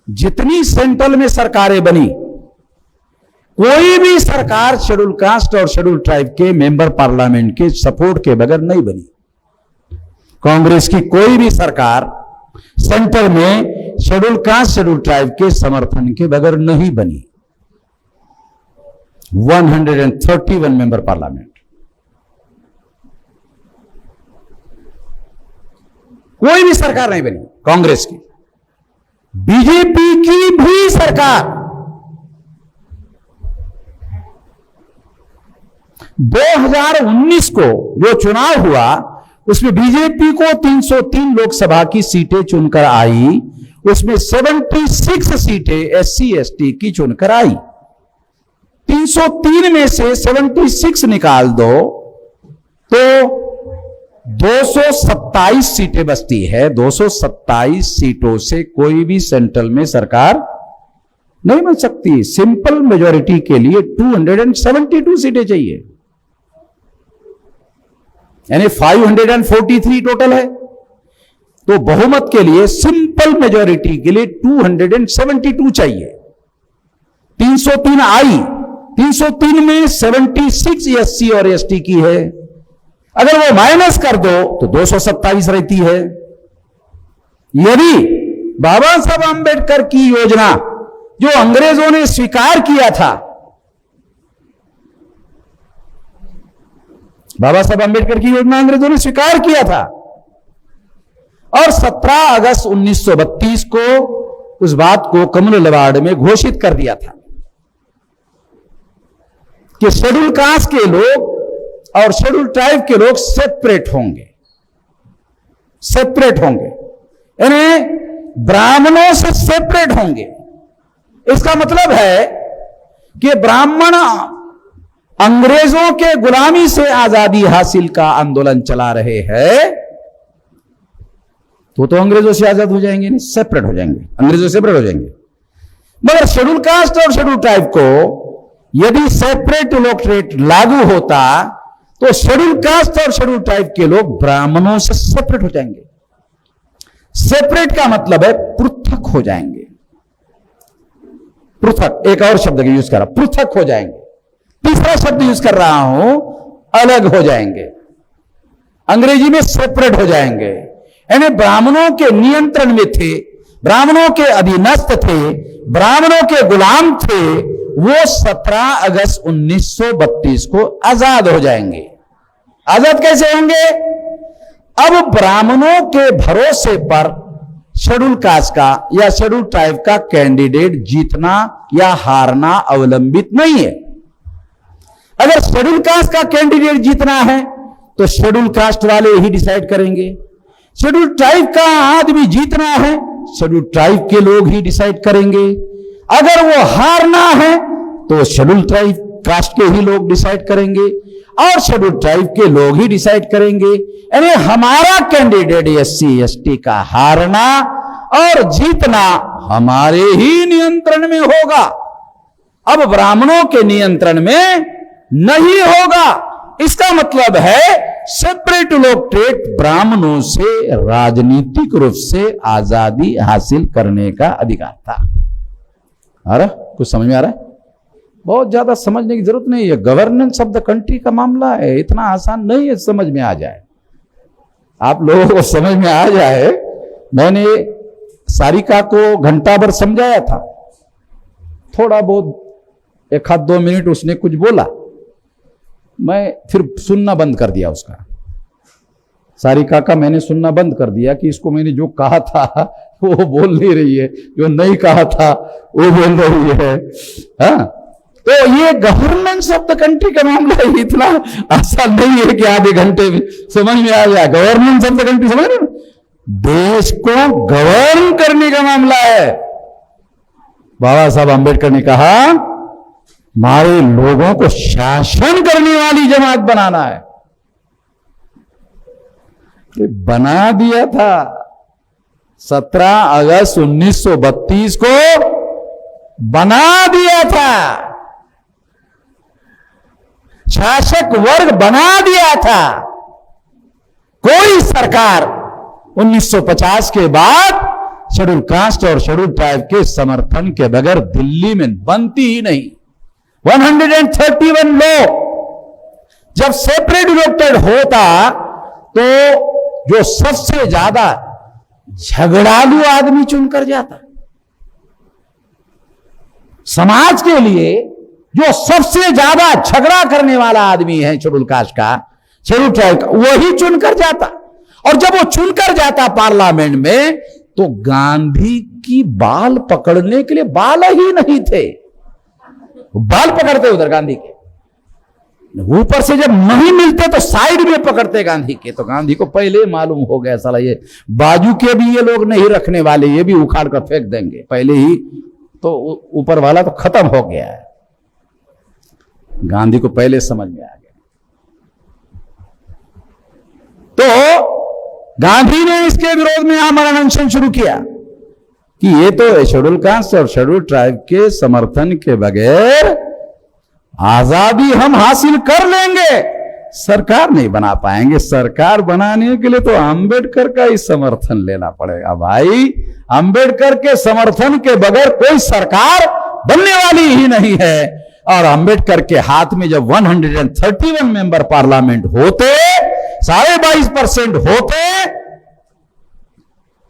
जितनी सेंट्रल में सरकारें बनी, कोई भी सरकार शेड्यूल कास्ट और शेड्यूल ट्राइब के मेंबर पार्लियामेंट के सपोर्ट के बगैर नहीं बनी। कांग्रेस की कोई भी सरकार सेंटर में शेड्यूल कास्ट शेड्यूल ट्राइब के समर्थन के बगैर नहीं बनी। 131 मेंबर पार्लियामेंट, कोई भी सरकार नहीं बनी कांग्रेस की। बीजेपी की भी सरकार 2019 को जो चुनाव हुआ उसमें बीजेपी को 303 लोकसभा की सीटें चुनकर आई, उसमें 76 सीटें एससी एसटी की चुनकर आई। 303 में से 76 निकाल दो तो 227 सीटें बचती है। 227 सीटों से कोई भी सेंट्रल में सरकार नहीं बन सकती। सिंपल मेजॉरिटी के लिए 272 सीटें चाहिए, यानी 543 टोटल है। तो बहुमत के लिए सिंपल मेजॉरिटी के लिए 272 चाहिए। 303 आई, 303 में 76 एससी और एसटी की है, अगर वो माइनस कर दो तो 227 रहती है। यदि बाबा साहब आंबेडकर की योजना जो अंग्रेजों ने स्वीकार किया था, बाबा साहब आंबेडकर की योजना अंग्रेजों ने स्वीकार किया था और 17 अगस्त 1932 को उस बात को कम्युनल अवार्ड में घोषित कर दिया था कि शेड्यूल कास्ट के लोग और शेड्यूल ट्राइब के लोग सेपरेट होंगे, सेपरेट होंगे, यानी ब्राह्मणों से सेपरेट होंगे। इसका मतलब है कि ब्राह्मण अंग्रेजों के गुलामी से आजादी हासिल का आंदोलन चला रहे हैं, तो अंग्रेजों से आजाद हो जाएंगे, नहीं सेपरेट हो जाएंगे, अंग्रेजों से सेपरेट हो जाएंगे। मगर शेड्यूल कास्ट और शेड्यूल ट्राइब को यदि सेपरेट इलेक्टोरेट लागू होता तो शेड्यूल कास्ट और शेड्यूल ट्राइब के लोग ब्राह्मणों से सेपरेट हो जाएंगे। सेपरेट का मतलब है पृथक हो जाएंगे। पृथक, एक और शब्द का यूज कर रहा, पृथक हो जाएंगे। तीसरा शब्द यूज कर रहा हूं, अलग हो जाएंगे। अंग्रेजी में सेपरेट हो जाएंगे, यानी ब्राह्मणों के नियंत्रण में थे, ब्राह्मणों के अधीनस्थ थे, ब्राह्मणों के गुलाम थे, वो 17 अगस्त 1932 को आजाद हो जाएंगे। आजाद कैसे होंगे? अब ब्राह्मणों के भरोसे पर शेड्यूल कास्ट का या शेड्यूल ट्राइब का कैंडिडेट जीतना या हारना अवलंबित नहीं है। अगर शेड्यूल कास्ट का कैंडिडेट जीतना है तो शेड्यूल कास्ट वाले ही डिसाइड करेंगे। शेड्यूल ट्राइब का आदमी जीतना है, शेड्यूल ट्राइब के लोग ही डिसाइड करेंगे। अगर वो हारना है तो शेड्यूल ट्राइब कास्ट के ही लोग डिसाइड करेंगे और शेड्यूल ट्राइब के लोग ही डिसाइड करेंगे। यानी हमारा कैंडिडेट एससी एसटी का हारना और जीतना हमारे ही नियंत्रण में होगा, अब ब्राह्मणों के नियंत्रण में नहीं होगा। इसका मतलब है सेपरेट इलेक्टोरेट ब्राह्मणों से राजनीतिक रूप से आजादी हासिल करने का अधिकार था। आ रहा कुछ समझ में आ रहा है? बहुत ज्यादा समझने की जरूरत नहीं है। गवर्नेंस ऑफ द कंट्री का मामला है, इतना आसान नहीं है समझ में आ जाए। आप लोगों को समझ में आ जाए। मैंने सारिका को घंटा भर समझाया था, थोड़ा बहुत 1-2 मिनट उसने कुछ बोला, मैं फिर सुनना बंद कर दिया उसका। सारिका का मैंने सुनना बंद कर दिया कि इसको मैंने जो कहा था वो बोल नहीं रही है, जो नहीं कहा था वो बोल रही है। हाँ, तो ये गवर्नेंस ऑफ द कंट्री का मामला है, इतना आसान नहीं है कि आधे घंटे में समझ में आ जाए। गवर्नेंस ऑफ द कंट्री समझ रहे हो? देश को गवर्न करने का मामला है। बाबा साहब अंबेडकर ने कहा हमारे लोगों को शासन करने वाली जमात बनाना है। तो बना दिया था 17 अगस्त 1932 को बना दिया था, शासक वर्ग बना दिया था। कोई सरकार 1950 के बाद शेड्यूल कास्ट और शेड्यूल ट्राइब के समर्थन के बगैर दिल्ली में बनती ही नहीं। 131 लोग जब सेपरेट इलेक्टेड होता तो जो सबसे ज्यादा झगड़ालू आदमी चुनकर जाता, समाज के लिए जो सबसे ज्यादा झगड़ा करने वाला आदमी है शेड्यूल कास्ट का, शेड्यूल ट्राइब का, वही चुनकर जाता। और जब वो चुनकर जाता पार्लियामेंट में तो गांधी की बाल पकड़ने के लिए बाल ही नहीं थे, बाल पकड़ते उधर गांधी के, ऊपर से जब नहीं मिलते तो साइड में पकड़ते गांधी के। तो गांधी को पहले मालूम हो गया साला ये बाजू के भी ये लोग नहीं रखने वाले, ये भी उखाड़ कर फेंक देंगे पहले ही, तो ऊपर वाला तो खत्म हो गया है। गांधी को पहले समझ में आ गया। तो गांधी ने इसके विरोध में आमरण अनशन शुरू किया कि ये तो शेड्यूल कास्ट और शेड्यूल ट्राइब के समर्थन के बगैर आजादी हम हासिल कर लेंगे, सरकार नहीं बना पाएंगे। सरकार बनाने के लिए तो अंबेडकर का ही समर्थन लेना पड़ेगा भाई। अंबेडकर के समर्थन के बगैर कोई सरकार बनने वाली ही नहीं है। और अंबेडकर के हाथ में जब 131 मेंबर पार्लियामेंट होते, 22.5% होते,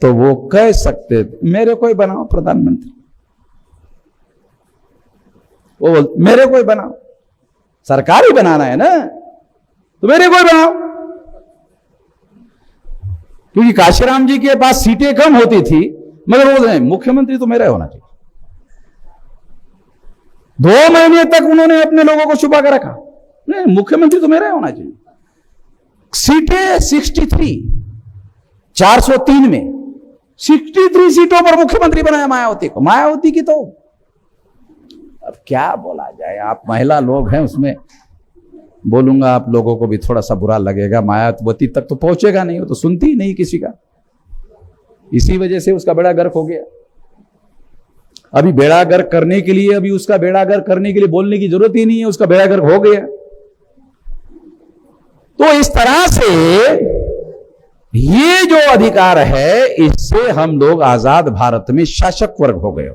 तो वो कह सकते मेरे को ही बनाओ प्रधानमंत्री, वो मेरे को ही बनाओ, सरकार ही बनाना है ना, तो मेरे को ही बनाओ। क्योंकि काशीराम जी के पास सीटें कम होती थी, मगर वो नहीं, मुख्यमंत्री तो मेरा होना चाहिए। 2 महीने तक उन्होंने अपने लोगों को छुपा कर रखा, नहीं मुख्यमंत्री तो मेरा होना चाहिए। सीटें 63, 403 में 63 सीटों पर मुख्यमंत्री बनाया मायावती को। मायावती की तो अब क्या बोला जाए, आप महिला लोग हैं, उसमें बोलूंगा आप लोगों को भी थोड़ा सा बुरा लगेगा। मायावती तक तो पहुंचेगा नहीं, वो तो सुनती ही नहीं किसी का, इसी वजह से उसका बेड़ा गर्क हो गया। अभी बेड़ा गर्क करने के लिए, अभी उसका बेड़ा गर्क करने के लिए बोलने की जरूरत ही नहीं है, उसका बेड़ा गर्क हो गया। तो इस तरह से ये जो अधिकार है, इससे हम लोग आजाद भारत में शासक वर्ग हो गए।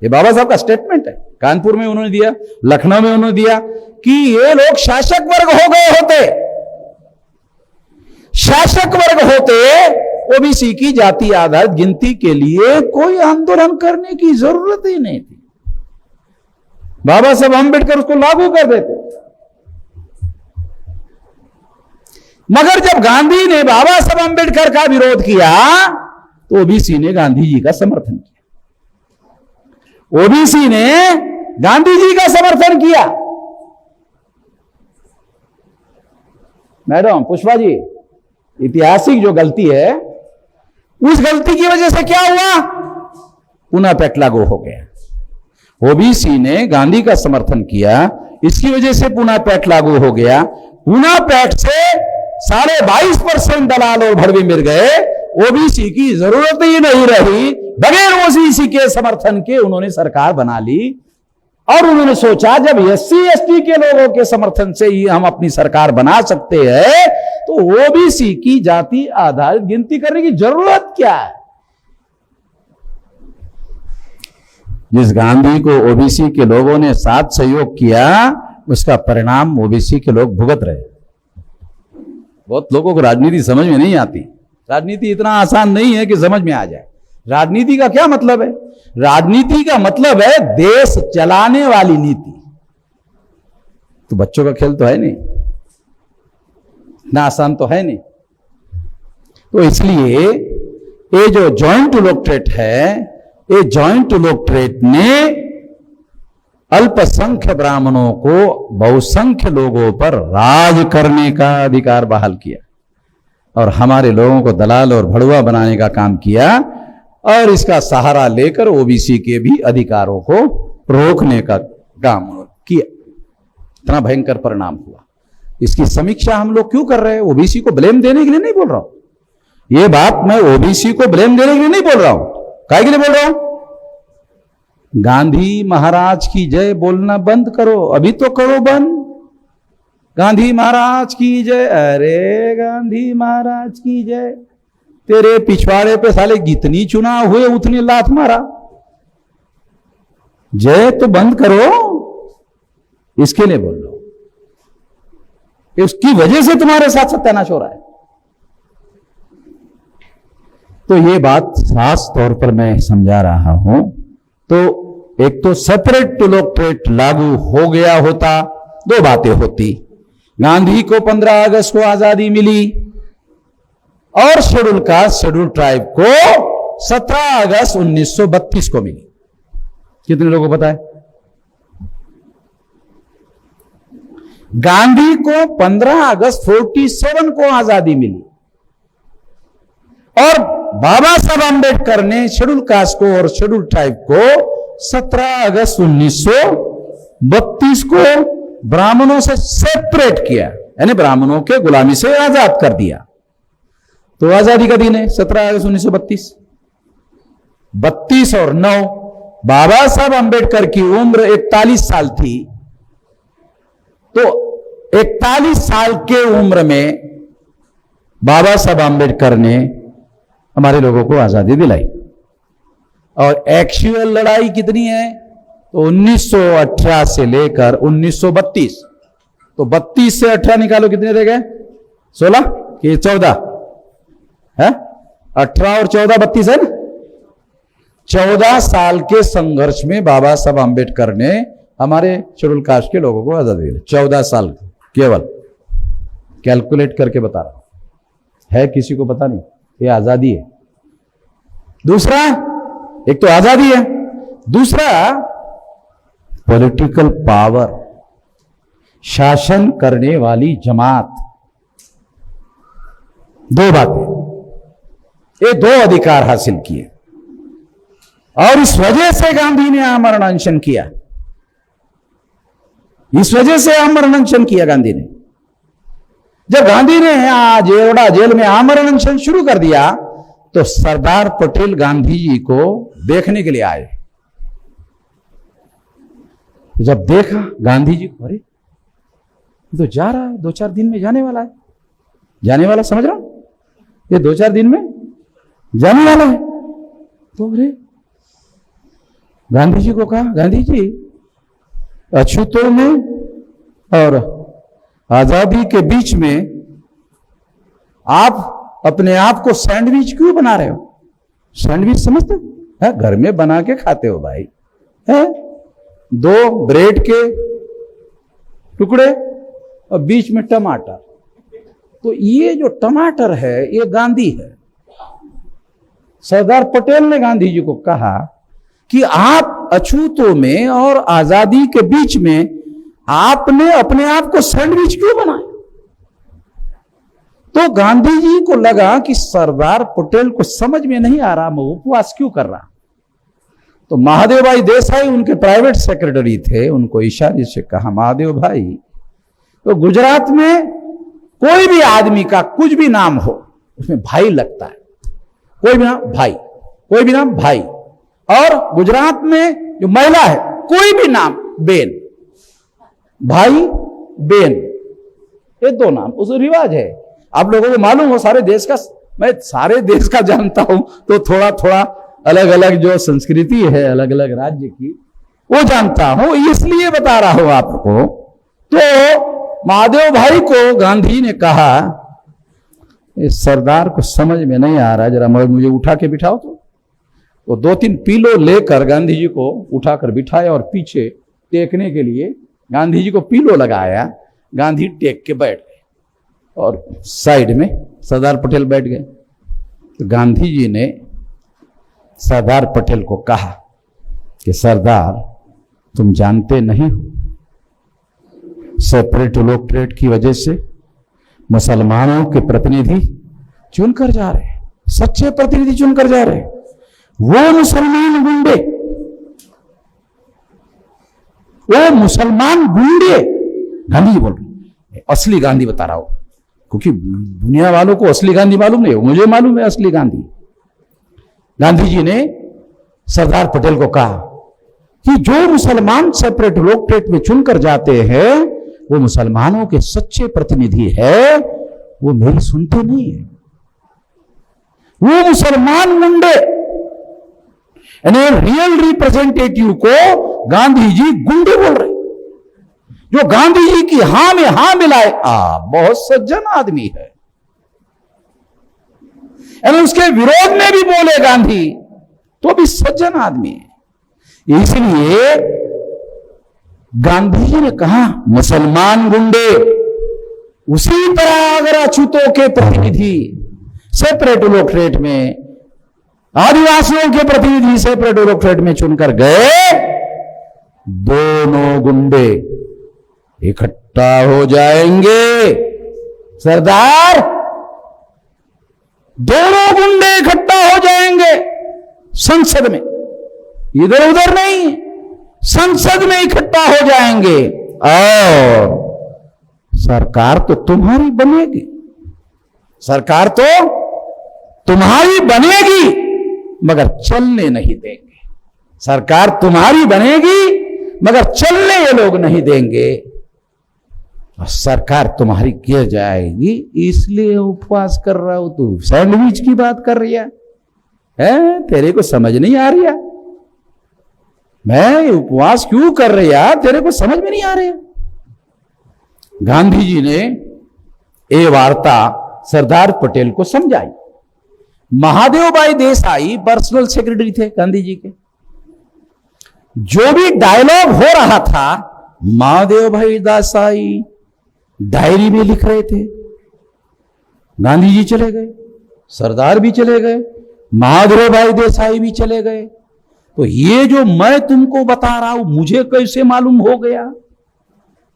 ये बाबा साहब का स्टेटमेंट है, कानपुर में उन्होंने दिया, लखनऊ में उन्होंने दिया कि ये लोग शासक वर्ग हो गए होते। शासक वर्ग होते, ओबीसी की जाति आधारित गिनती के लिए कोई आंदोलन करने की जरूरत ही नहीं थी। बाबा साहब अंबेडकर उसको लागू कर देते। मगर जब गांधी ने बाबा साहब अंबेडकर का विरोध किया तो ओबीसी ने गांधी जी का समर्थन किया। ओबीसी ने गांधी जी का समर्थन किया। मैडम पुष्पा जी, ऐतिहासिक जो गलती है, उस गलती की वजह से क्या हुआ? पुनः पैक्ट लागू हो गया। ओबीसी ने गांधी का समर्थन किया, इसकी वजह से पुनः पैक्ट लागू हो गया। पुनः पैक्ट से 22.5% दलाल और भड़वे मिल गए। ओबीसी की जरूरत ही नहीं रही। बगैर ओबीसी के समर्थन के उन्होंने सरकार बना ली और उन्होंने सोचा जब एससी एसटी के लोगों के समर्थन से ही हम अपनी सरकार बना सकते हैं तो ओबीसी की जाति आधारित गिनती करने की जरूरत क्या है। जिस गांधी को ओबीसी के लोगों ने साथ सहयोग किया, उसका परिणाम ओबीसी के लोग भुगत रहे। बहुत लोगों को राजनीति समझ में नहीं आती। राजनीति इतना आसान नहीं है कि समझ में आ जाए। राजनीति का क्या मतलब है? राजनीति का मतलब है देश चलाने वाली नीति। तो बच्चों का खेल तो है नहीं, इतना आसान तो है नहीं। तो इसलिए ये जो जॉइंट इलेक्टोरेट है, ये जॉइंट इलेक्टोरेट ने अल्पसंख्य ब्राह्मणों को बहुसंख्य लोगों पर राज करने का अधिकार बहाल किया और हमारे लोगों को दलाल और भड़ुआ बनाने का काम किया और इसका सहारा लेकर ओबीसी के भी अधिकारों को रोकने का काम किया। इतना भयंकर परिणाम हुआ। इसकी समीक्षा हम लोग क्यों कर रहे हैं? ओबीसी को ब्लेम देने के लिए नहीं बोल रहा हूं। यह बात मैं ओबीसी को ब्लेम देने के लिए नहीं बोल रहा हूं। काहे के लिए बोल रहा हूं? गांधी महाराज की जय बोलना बंद करो। अभी तो करो बंद। गांधी महाराज की जय, अरे गांधी महाराज की जय। तेरे पिछवाड़े पे साले जितनी चुनाव हुए उतनी लात मारा। जय तो बंद करो। इसके लिए बोल रहा हूं। उसकी वजह से तुम्हारे साथ सत्यानाश हो रहा है। तो ये बात खास तौर पर मैं समझा रहा हूं। तो एक तो सेपरेट इलेक्टोरेट लागू हो गया होता, दो बातें होती। गांधी को 15 अगस्त को आजादी मिली और शेड्यूल कास्ट शेड्यूल ट्राइब को 17 अगस्त 1932 को मिली। कितने लोगों को पता है? गांधी को 15 अगस्त 47 को आजादी मिली और बाबा साहब अंबेडकर ने शेड्यूल कास्ट को और शेड्यूल ट्राइब को 17 अगस्त 1932 को ब्राह्मणों से सेपरेट किया, यानी ब्राह्मणों के गुलामी से आजाद कर दिया। तो आजादी का दिन है 17 अगस्त 1932। 32 और 9, बाबा साहब अंबेडकर की उम्र 41 साल थी। तो 41 साल के उम्र में बाबा साहब अंबेडकर ने हमारे लोगों को आजादी दिलाई। और एक्चुअल लड़ाई कितनी है? तो 1918 से लेकर 1932। तो 32 से 18 निकालो, कितने रह गए? 16 कि 14 है? 18 और 14 32 है ना। 14 साल के संघर्ष में बाबा साहब अंबेडकर ने हमारे शेड्यूल कास्ट के लोगों को आजादी दी। 14 साल केवल। कैलकुलेट करके बता रहा हूं। है किसी को पता नहीं? ये आजादी है। दूसरा, एक तो आजादी है, दूसरा पॉलिटिकल पावर, शासन करने वाली जमात। दो बातें, ये दो अधिकार हासिल किए और इस वजह से गांधी ने आमरण अनशन किया। इस वजह से आमरण अनशन किया गांधी ने। जब गांधी ने जेवड़ा जेल में आमरण अनशन शुरू कर दिया तो सरदार पटेल गांधी जी को देखने के लिए आए। जब देखा गांधी जी को, अरे तो जा रहा है, 2-4 दिन में जाने वाला है। जाने वाला समझ रहा हूं, ये 2-4 दिन में जाने वाला है। तो अरे गांधी जी को कहा, गांधी जी अछूतों में और आजादी के बीच में आप अपने आप को सैंडविच क्यों बना रहे हो? सैंडविच समझते हो? घर में बना के खाते हो भाई। है 2 ब्रेड के टुकड़े और बीच में टमाटर, तो ये जो टमाटर है ये गांधी है। सरदार पटेल ने गांधी जी को कहा कि आप अछूतों में और आजादी के बीच में आपने अपने आप को सैंडविच क्यों बनाया? तो गांधी जी को लगा कि सरदार पटेल को समझ में नहीं आ रहा मैं उपवास क्यों कर रहा। तो महादेव भाई देसाई उनके प्राइवेट सेक्रेटरी थे, उनको इशारे से कहा, महादेव भाई तो गुजरात में कोई भी आदमी का कुछ भी नाम हो उसमें भाई लगता है, कोई भी नाम भाई, कोई भी नाम भाई, और गुजरात में जो महिला है कोई भी नाम बेन, भाई बेन, ये दो नाम उस रिवाज है। आप लोगों को मालूम हो सारे देश का, मैं सारे देश का जानता हूं तो थोड़ा थोड़ा अलग अलग जो संस्कृति है अलग अलग राज्य की वो जानता हूं, इसलिए बता रहा हूं आपको। तो महादेव भाई को गांधी ने कहा इस सरदार को समझ में नहीं आ रहा, जरा मुझे उठा के बिठाओ। तो 2-3 पीलो लेकर गांधी जी को उठाकर बिठाया और पीछे टेकने के लिए गांधी जी को पीलो लगाया। गांधी टेक के बैठ गए और साइड में सरदार पटेल बैठ गए। तो गांधी जी ने सरदार पटेल को कहा कि सरदार तुम जानते नहीं हो, सेपरेट इलेक्टोरेट की वजह से मुसलमानों के प्रतिनिधि चुनकर जा रहे, सच्चे प्रतिनिधि चुनकर जा रहे, वो मुसलमान गुंडे, वो मुसलमान गुंडे। गांधी जी बोल रहे, असली गांधी बता रहा हूं, क्योंकि दुनिया वालों को असली गांधी मालूम नहीं, मुझे मालूम है असली गांधी। गांधी जी ने सरदार पटेल को कहा कि जो मुसलमान सेपरेट इलेक्टोरेट में चुनकर जाते हैं वो मुसलमानों के सच्चे प्रतिनिधि है, वो मेरी सुनते नहीं है, वो मुसलमान गुंडे। यानी रियल रिप्रेजेंटेटिव को गांधी जी गुंडे बोल रहे, जो गांधी जी की हां में हां मिलाए। बहुत सज्जन आदमी है, यानी उसके विरोध में भी बोले गांधी तो भी सज्जन आदमी है। इसलिए गांधी जी ने कहा मुसलमान गुंडे, उसी तरह अगर अछूतों के प्रतिनिधि सेपरेट इलेक्टोरेट में, आदिवासियों के प्रतिनिधि सेपरेट इलेक्टोरेट में चुनकर गए, दोनों गुंडे इकट्ठा हो जाएंगे। सरदार, दोनों गुंडे इकट्ठा हो जाएंगे संसद में, इधर उधर नहीं, संसद में इकट्ठा हो जाएंगे और सरकार तो तुम्हारी बनेगी, सरकार तो तुम्हारी बनेगी, मगर चलने नहीं देंगे। सरकार तुम्हारी बनेगी मगर चलने ये लोग नहीं देंगे, और सरकार तुम्हारी गिर जाएगी, इसलिए उपवास कर रहा हूं। तू सैंडविच की बात कर रही है, तेरे को समझ नहीं आ रही है, मैं उपवास क्यों कर रही है, तेरे को समझ में नहीं आ रही है। गांधी जी ने ये वार्ता सरदार पटेल को समझाई। महादेव भाई देसाई पर्सनल सेक्रेटरी थे गांधी जी के, जो भी डायलॉग हो रहा था महादेव भाई देसाई डायरी में लिख रहे थे। गांधी जी चले गए, सरदार भी चले गए, महादेव भाई देसाई भी चले गए, तो ये जो मैं तुमको बता रहा हूं मुझे कैसे मालूम हो गया?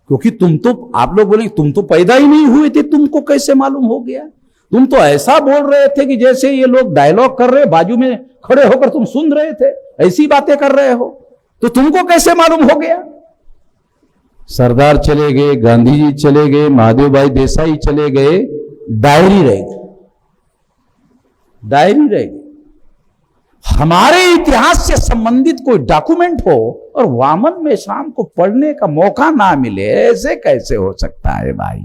क्योंकि तुम तो, आप लोग बोलेंगे तुम तो पैदा ही नहीं हुए थे, तुमको कैसे मालूम हो गया? तुम तो ऐसा बोल रहे थे कि जैसे ये लोग डायलॉग कर रहे, बाजू में खड़े होकर तुम सुन रहे थे, ऐसी बातें कर रहे हो, तो तुमको कैसे मालूम हो गया? सरदार चले गए, गांधी जी चले गए, महादेव भाई देसाई चले गए, डायरी रह गई, डायरी रह गई। हमारे इतिहास से संबंधित कोई डॉक्यूमेंट हो और वामन मेश्राम को पढ़ने का मौका ना मिले, ऐसे कैसे हो सकता है भाई?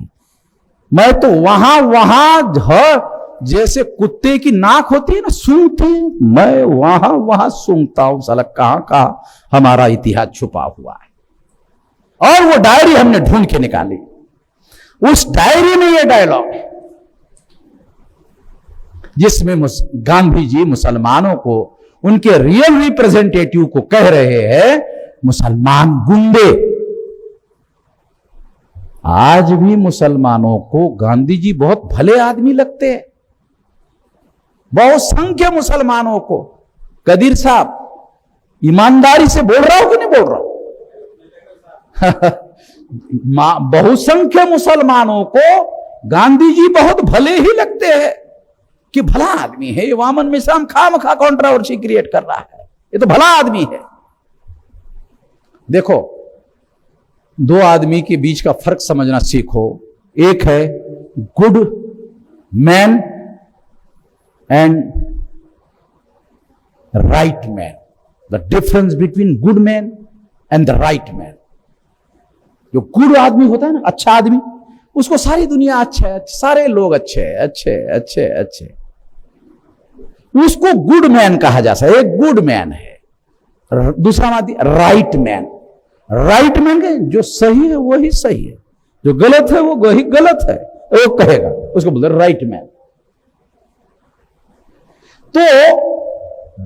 मैं तो वहां जैसे कुत्ते की नाक होती है ना, सूंघते, मैं वहां सूंघता हूं, साला कहां हमारा इतिहास छुपा हुआ है। और वो डायरी हमने ढूंढ के निकाली, उस डायरी में ये डायलॉग है जिसमें गांधी जी मुसलमानों को, उनके रियल रिप्रेजेंटेटिव को कह रहे हैं मुसलमान गुंडे। आज भी मुसलमानों को गांधी जी बहुत भले आदमी लगते हैं, बहुसंख्य मुसलमानों को। कदीर साहब, ईमानदारी से बोल रहा हूं कि नहीं बोल रहा हूं? बहुसंख्य मुसलमानों को गांधी जी बहुत भले ही लगते हैं कि भला आदमी है ये। वामन मिश्रा खामखा कंट्रोवर्सी क्रिएट कर रहा है, ये तो भला आदमी है। देखो, दो आदमी के बीच का फर्क समझना सीखो। एक है good man and right man. The difference between good man and the right man. जो गुड आदमी होता है ना, अच्छा आदमी, उसको सारी दुनिया अच्छा है, सारे लोग अच्छे अच्छे अच्छे अच्छे, उसको गुड मैन कहा जा सकता है। एक गुड मैन है। दूसरा आदमी राइट मैन। राइट मैन के जो सही है वही सही है, जो गलत है वो वही गलत है, वो कहेगा, उसको बोलते राइट मैन। तो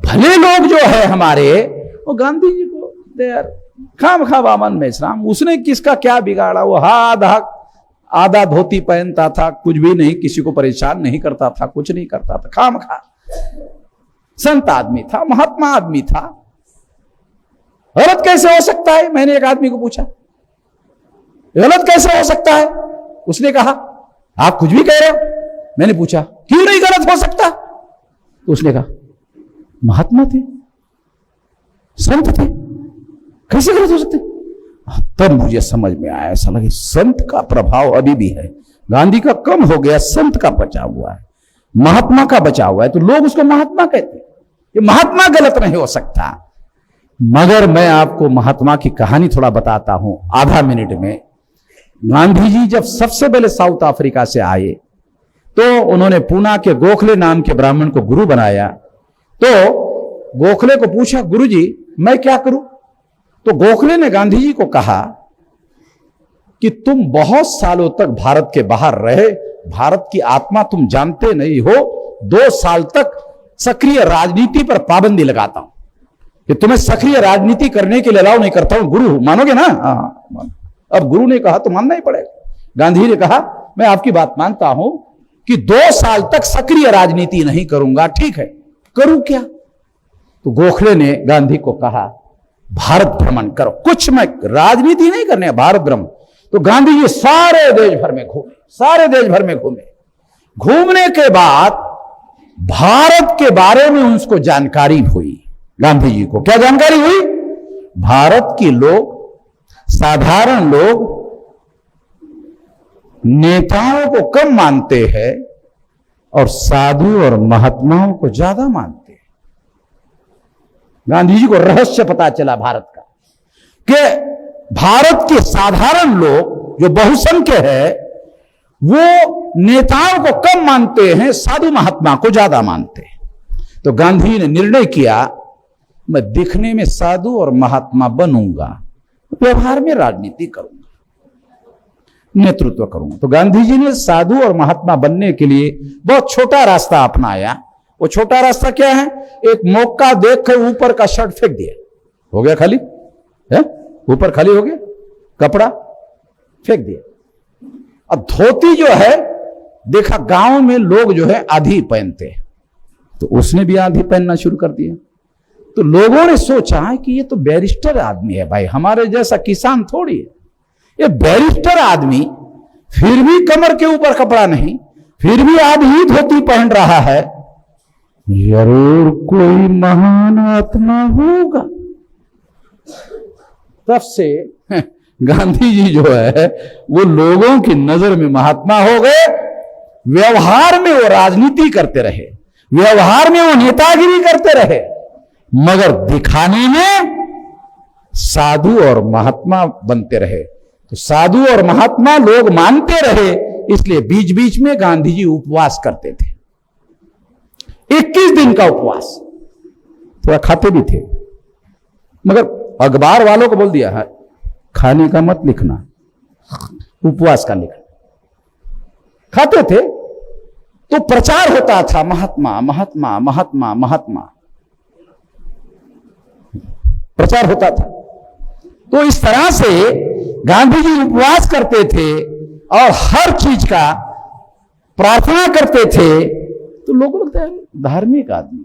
भले लोग जो है हमारे, वो गांधी जी को देर खामखा वामन मिश्राम, उसने किसका क्या बिगाड़ा? वो आधा धोती पहनता था, कुछ भी नहीं, किसी को परेशान नहीं करता था, कुछ नहीं करता था, खामखा संत आदमी था, महात्मा आदमी था। गलत कैसे हो सकता है? मैंने एक आदमी को पूछा, गलत कैसे हो सकता है? उसने कहा आप कुछ भी कह रहे हो। मैंने पूछा क्यों नहीं गलत हो सकता? तो उसने कहा महात्मा थे, संत थे, कैसे गलत हो सकते? तब मुझे समझ में आया, ऐसा लगे संत का प्रभाव अभी भी है। गांधी का कम हो गया, संत का बचा हुआ है, महात्मा का बचा हुआ है, तो लोग उसको महात्मा कहते हैं। ये महात्मा गलत नहीं हो सकता। मगर मैं आपको महात्मा की कहानी थोड़ा बताता हूं आधा मिनट में। गांधी जी जब सबसे पहले साउथ अफ्रीका से आए तो उन्होंने पूना के गोखले नाम के ब्राह्मण को गुरु बनाया। तो गोखले को पूछा, गुरु जी मैं क्या करूं? तो गोखले ने गांधी जी को कहा कि तुम बहुत सालों तक भारत के बाहर रहे, भारत की आत्मा तुम जानते नहीं हो, 2 साल तक सक्रिय राजनीति पर पाबंदी लगाता हूं कि तुम्हें सक्रिय राजनीति करने के लिए अलाउ नहीं करता हूं। गुरु मानोगे ना? हाँ। अब गुरु ने कहा तो मानना ही पड़ेगा। गांधी ने कहा मैं आपकी बात मानता हूं कि 2 साल तक सक्रिय राजनीति नहीं करूंगा। ठीक है, करूं क्या? तो गोखले ने गांधी को कहा भारत भ्रमण करो। कुछ मैं राजनीति नहीं करने, भारत भ्रमण। तो गांधी जी सारे देश भर में घूमे, सारे देश भर में घूमे। घूमने के बाद भारत के बारे में उनको जानकारी हुई। गांधी जी को क्या जानकारी हुई? भारत के लोग, साधारण लोग नेताओं को कम मानते हैं और साधु और महात्माओं को ज्यादा मानते हैं। गांधी जी को रहस्य पता चला भारत का कि भारत के साधारण लोग जो बहुसंख्य है वो नेताओं को कम मानते हैं, साधु महात्मा को ज्यादा मानते हैं। तो गांधी ने निर्णय किया मैं दिखने में साधु और महात्मा बनूंगा, व्यवहार में राजनीति करूंगा, नेतृत्व करूंगा। तो गांधी जी ने साधु और महात्मा बनने के लिए बहुत छोटा रास्ता अपनाया। वो छोटा रास्ता क्या है? एक मौका देखकर ऊपर का शर्ट फेंक दिया, हो गया खाली है, ऊपर खाली हो गया, कपड़ा फेंक दिया। अब धोती जो है, देखा गांव में लोग जो है आधी पहनते हैं, तो उसने भी आधी पहनना शुरू कर दिया। तो लोगों ने सोचा कि ये तो बैरिस्टर आदमी है भाई, हमारे जैसा किसान थोड़ी है, ये बैरिस्टर आदमी, फिर भी कमर के ऊपर कपड़ा नहीं, फिर भी आधी धोती पहन रहा है, जरूर कोई महान आत्मा होगा। तब से गांधी जी जो है वो लोगों की नजर में महात्मा हो गए। व्यवहार में वो राजनीति करते रहे, व्यवहार में वो नेतागिरी करते रहे, मगर दिखाने में साधु और महात्मा बनते रहे। तो साधु और महात्मा लोग मानते रहे, इसलिए बीच बीच में गांधी जी उपवास करते थे, 21 दिन का उपवास। थोड़ा खाते भी थे, मगर अखबार वालों को बोल दिया है खाने का मत लिखना, उपवास का लिखना। खाते थे तो प्रचार होता था महात्मा महात्मा महात्मा महात्मा, प्रचार होता था। तो इस तरह से गांधी जी उपवास करते थे और हर चीज का प्रार्थना करते थे, तो लोगों को लगता है धार्मिक आदमी,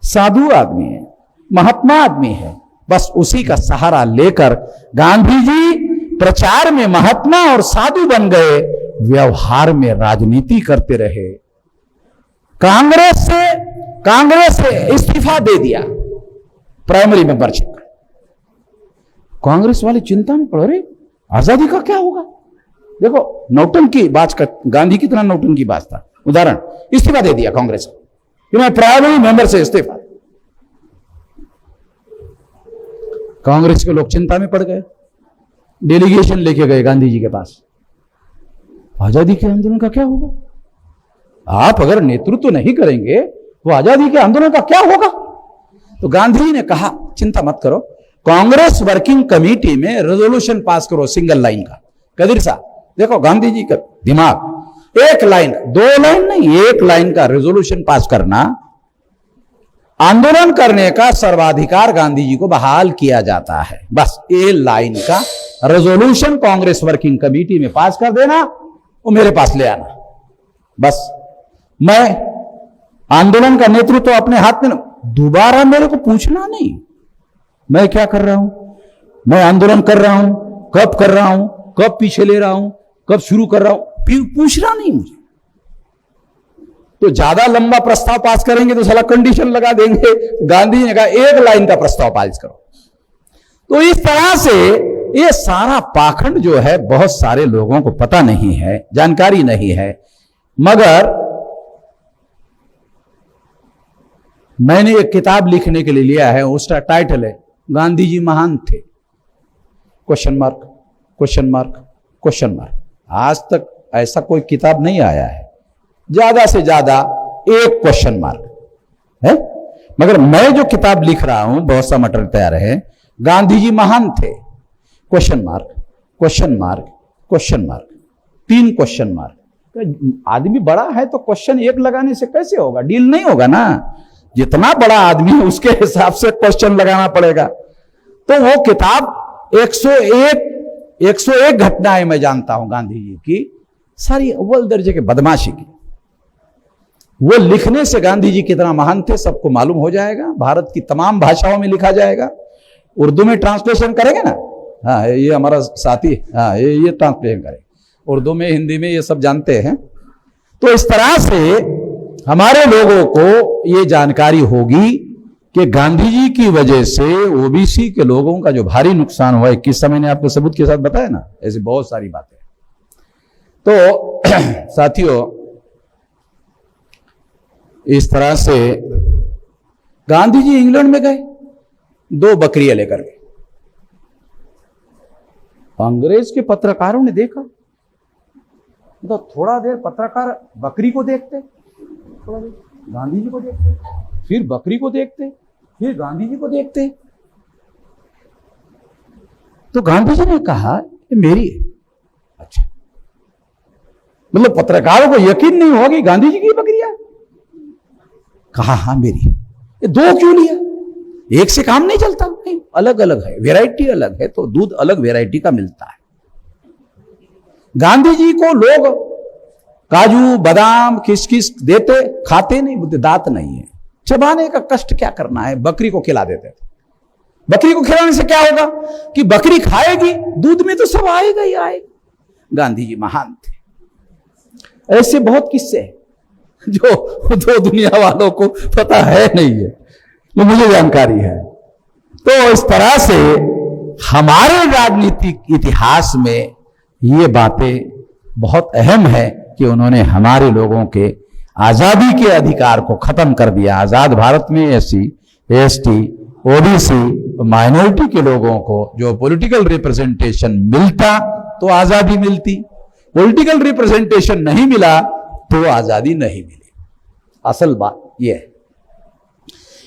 साधु आदमी है, महात्मा आदमी है। बस उसी का सहारा लेकर गांधी जी प्रचार में महात्मा और साधु बन गए, व्यवहार में राजनीति करते रहे। कांग्रेस से इस्तीफा दे दिया प्राइमरी मेंबरशिप। कांग्रेस वाले चिंता में पड़ रहे, आजादी का क्या होगा। देखो नौटंकी बाज का, गांधी कितना नौटंकी बाज था। उदाहरण, इस्तीफा दे दिया कांग्रेस कि मैं प्राइमरी मेंबर से इस्तीफा। कांग्रेस के लोग चिंता में पड़ गए, डेलीगेशन लेके गए गांधी जी के पास, आजादी के आंदोलन का क्या होगा। आप अगर नेतृत्व नहीं करेंगे तो आजादी के आंदोलन का क्या होगा। तो गांधी जी ने कहा चिंता मत करो, कांग्रेस वर्किंग कमेटी में रेजोल्यूशन पास करो सिंगल लाइन का। कदीर साहब देखो गांधी जी का दिमाग, एक लाइन, दो लाइन नहीं, एक लाइन का रेजोल्यूशन पास करना, आंदोलन करने का सर्वाधिकार गांधी जी को बहाल किया जाता है। बस एक लाइन का रेजोल्यूशन कांग्रेस वर्किंग कमेटी में पास कर देना, वो मेरे पास ले आना। बस मैं आंदोलन का नेतृत्व तो अपने हाथ में, दोबारा मेरे को पूछना नहीं मैं क्या कर रहा हूं, मैं आंदोलन कर रहा हूं, कब कर रहा हूं, कब पीछे ले रहा हूं, कब शुरू कर रहा हूं, पूछना नहीं मुझे। तो ज्यादा लंबा प्रस्ताव पास करेंगे तो साला कंडीशन लगा देंगे। गांधी जी ने कहा एक लाइन का प्रस्ताव पास करो। तो इस तरह से ये सारा पाखंड जो है बहुत सारे लोगों को पता नहीं है, जानकारी नहीं है। मगर मैंने एक किताब लिखने के लिए लिया है, उसका टाइटल है गांधी जी महान थे, question mark question mark question mark. आज तक ऐसा कोई किताब नहीं आया है, ज्यादा से ज्यादा एक क्वेश्चन मार्क है। मगर मैं जो किताब लिख रहा हूं, बहुत सा मटेरियल तैयार है, गांधी जी महान थे, question mark question mark question mark, 3 question mark. तो आदमी बड़ा है तो क्वेश्चन एक लगाने से कैसे होगा, डील नहीं होगा ना। जितना बड़ा आदमी है उसके हिसाब से क्वेश्चन लगाना पड़ेगा। तो वो किताब 101 घटनाएं मैं जानता हूं गांधी जी की, सारी अव्वल दर्जे के बदमाशी की। वो लिखने से गांधी जी कितना महान थे सबको मालूम हो जाएगा। भारत की तमाम भाषाओं में लिखा जाएगा, उर्दू में ट्रांसलेशन करेंगे ना, हाँ ये हमारा साथी, हाँ ये ट्रांसलेशन करेंगे उर्दू में, हिंदी में, ये सब जानते हैं। तो इस तरह से हमारे लोगों को ये जानकारी होगी कि गांधी जी की वजह से ओबीसी के लोगों का जो भारी नुकसान हुआ है, किस समय ने आपको सबूत के साथ बताया ना, ऐसी बहुत सारी बातें। तो साथियों इस तरह से गांधी जी इंग्लैंड में गए, 2 बकरियां लेकर गए। अंग्रेज के पत्रकारों ने देखा, तो थोड़ा देर पत्रकार बकरी को देखते, थोड़ा देर गांधी जी को देखते, फिर बकरी को देखते, फिर गांधी जी को देखते। तो गांधी जी ने कहा ये मेरी है। अच्छा, मतलब पत्रकारों को यकीन नहीं होगा कि गांधी जी की बकरियां। कहा हाँ मेरी। ये 2 क्यों लिया, एक से काम नहीं चलता, नहीं अलग अलग है, वैरायटी अलग है, तो दूध अलग वैरायटी का मिलता है। गांधी जी को लोग काजू बादाम किसकिस देते, खाते नहीं, बोलते दांत नहीं है, चबाने का कष्ट क्या करना है, बकरी को खिला देते थे। बकरी को खिलाने से क्या होगा कि बकरी खाएगी, दूध में तो सब आएगा ही आएगा। गांधी जी महान थे। ऐसे बहुत किस्से हैं जो 2 दुनिया वालों को पता है नहीं है, वो मुझे जानकारी है। तो इस तरह से हमारे राजनीतिक इतिहास में ये बातें बहुत अहम है कि उन्होंने हमारे लोगों के आजादी के अधिकार को खत्म कर दिया। आजाद भारत में SC, ST, OBC, माइनॉरिटी के लोगों को जो पॉलिटिकल रिप्रेजेंटेशन मिलता तो आजादी मिलती, पॉलिटिकल रिप्रेजेंटेशन नहीं मिला तो आजादी नहीं मिली। असल बात यह है।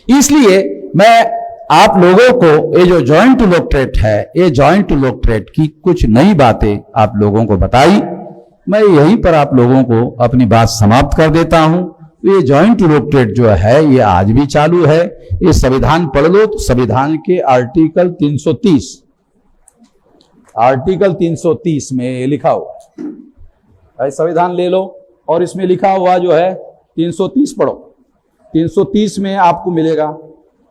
इसलिए मैं आप लोगों को ये जो जॉइंट इलेक्टोरेट है, ये जॉइंट इलेक्टोरेट की कुछ नई बातें आप लोगों को बताई। मैं यहीं पर आप लोगों को अपनी बात समाप्त कर देता हूं। ये जॉइंट इलेक्टोरेट जो है ये आज भी चालू है। ये संविधान पढ़ लो तो संविधान के आर्टिकल 330 आर्टिकल 330 में लिखा हुआ, संविधान ले लो और इसमें लिखा हुआ जो है 330 पढ़ो। 330 में आपको मिलेगा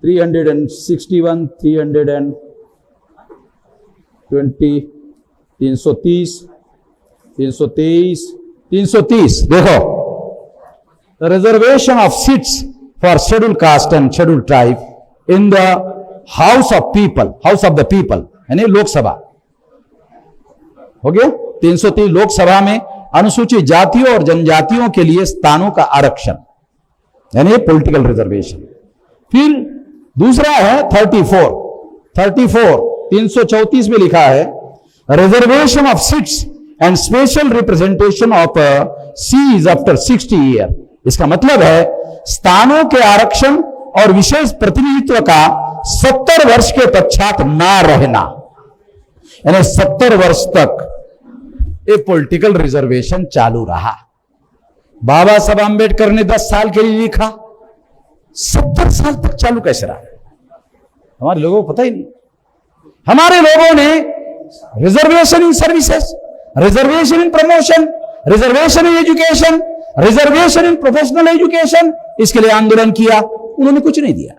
361, 320, 330, 323, 330 देखो, reservation of seats for schedule caste and schedule tribe in the house of people, house of the people यानी लोकसभा हो गया। 330 लोकसभा में अनुसूचित जातियों और जनजातियों के लिए स्थानों का आरक्षण यानी पॉलिटिकल रिजर्वेशन। फिर दूसरा है 34 334 में लिखा है reservation of seats and special representation of cease after 60 year. इसका मतलब है स्थानों के आरक्षण और विशेष प्रतिनिधित्व का 70 वर्ष के पश्चात ना रहना, यानी 70 वर्ष तक ये पॉलिटिकल रिजर्वेशन चालू रहा। बाबा साहब आंबेडकर ने 10 साल के लिए लिखा, 70 साल तक चालू कैसे रहा? हमारे लोगों को पता ही नहीं। हमारे लोगों ने reservation in services, reservation in promotion, reservation in education, reservation in professional education, इसके लिए आंदोलन किया, उन्होंने कुछ नहीं दिया,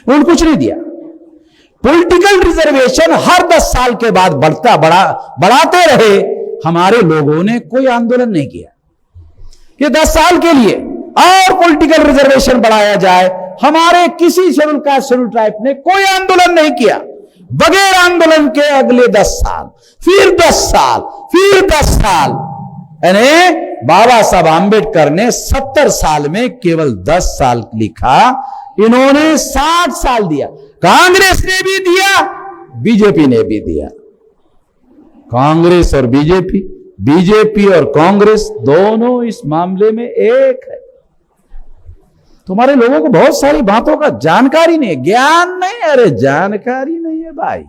उन्होंने कुछ नहीं दिया। पॉलिटिकल रिजर्वेशन हर 10 साल के बाद बढ़ाते रहे, हमारे लोगों ने कोई आंदोलन नहीं किया कि 10 साल के लिए और पॉलिटिकल रिजर्वेशन बढ़ाया जाए। हमारे किसी शेड्यूल कास्ट शेड्यूल ट्राइब ने कोई आंदोलन नहीं किया। बगैर आंदोलन के अगले 10 साल, फिर 10 साल, फिर 10 साल, यानी बाबा साहब आंबेडकर ने 70 साल में केवल 10 साल लिखा, इन्होंने 60 साल दिया। कांग्रेस ने भी दिया, बीजेपी ने भी दिया। कांग्रेस और बीजेपी, बीजेपी और कांग्रेस दोनों इस मामले में एक है। तुम्हारे लोगों को बहुत सारी बातों का जानकारी नहीं है, ज्ञान नहीं, अरे जानकारी नहीं है भाई,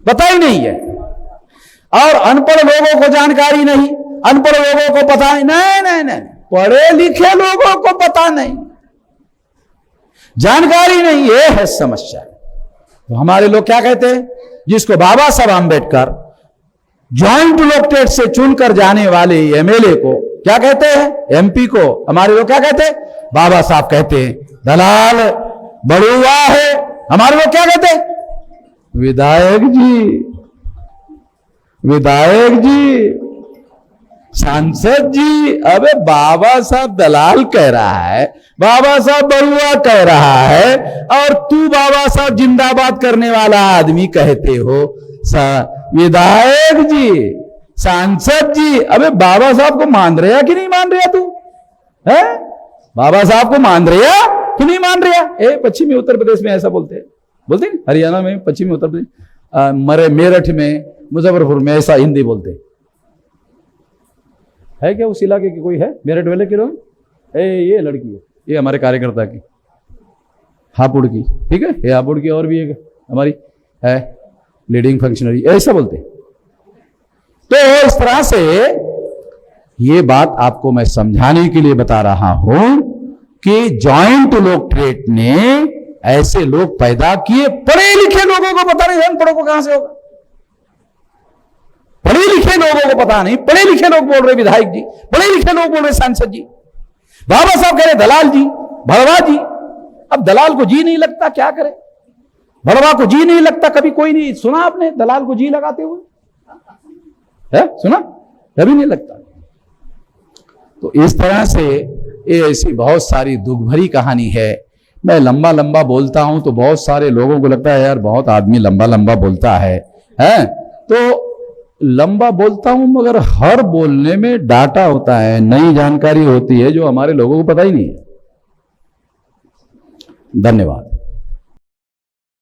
पता ही नहीं है। और अनपढ़ लोगों को जानकारी नहीं, अनपढ़ लोगों को पता नहीं, नहीं, पढ़े लिखे लोगों को पता नहीं, जानकारी नहीं, ये है समस्या। तो हमारे लोग क्या कहते हैं, जिसको बाबा साहब आंबेडकर ज्वाइंट इलेक्टेड से चुनकर जाने वाले एमएलए को क्या कहते हैं, एमपी को हमारे लोग क्या कहते हैं, बाबा साहब कहते हैं दलाल बड़ुआ है। हमारे लोग क्या कहते हैं, विधायक जी, विधायक जी, सांसद जी। अबे बाबा साहब दलाल कह रहा है, बाबा साहब बड़ुआ कह रहा है, और तू बाबा साहब जिंदाबाद करने वाला आदमी कहते हो विधायक जी, सांसद जी। अबे बाबा साहब को मान रहा कि नहीं मान रहा तू है? बाबा साहब को मान रहा कि नहीं मान रहा? पश्चिमी उत्तर प्रदेश में ऐसा बोलते हैं, बोलते हैं हरियाणा में, पश्चिमी उत्तर प्रदेश, मेरठ में, मुजफ्फरपुर में ऐसा हिंदी बोलते है क्या उस इलाके की कोई है? मेरठ वाले के लोग, ये लड़की है, ये हमारे कार्यकर्ता की, हापुड़ की, ठीक है, ये हापुड़ की, और भी एक हमारी है लीडिंग फंक्शनरी, ऐसा बोलते। तो इस तरह से ये बात आपको मैं समझाने के लिए बता रहा हूं कि जॉइंट इलेक्टोरेट ने ऐसे लोग पैदा किए, पढ़े लिखे लोगों को पता नहीं, अनपढ़ों को कहां से होगा? पढ़े लिखे लोगों को पता नहीं, पढ़े लिखे लोग बोल रहे विधायक जी, पढ़े लिखे लोग बोल रहे सांसद जी, बाबा साहब कह रहे दलाल जी, भड़वा जी। अब दलाल को जी नहीं लगता, क्या करे? भड़वा को जी नहीं लगता, कभी कोई नहीं सुना आपने दलाल को जी लगाते हुए? है सुना? कभी नहीं लगता। तो इस तरह से ये ऐसी बहुत सारी दुख भरी कहानी है। मैं लंबा लंबा बोलता हूं तो बहुत सारे लोगों को लगता है यार बहुत आदमी लंबा लंबा बोलता है, तो लंबा बोलता हूं मगर हर बोलने में डाटा होता है, नई जानकारी होती है जो हमारे लोगों को पता ही नहीं है। धन्यवाद।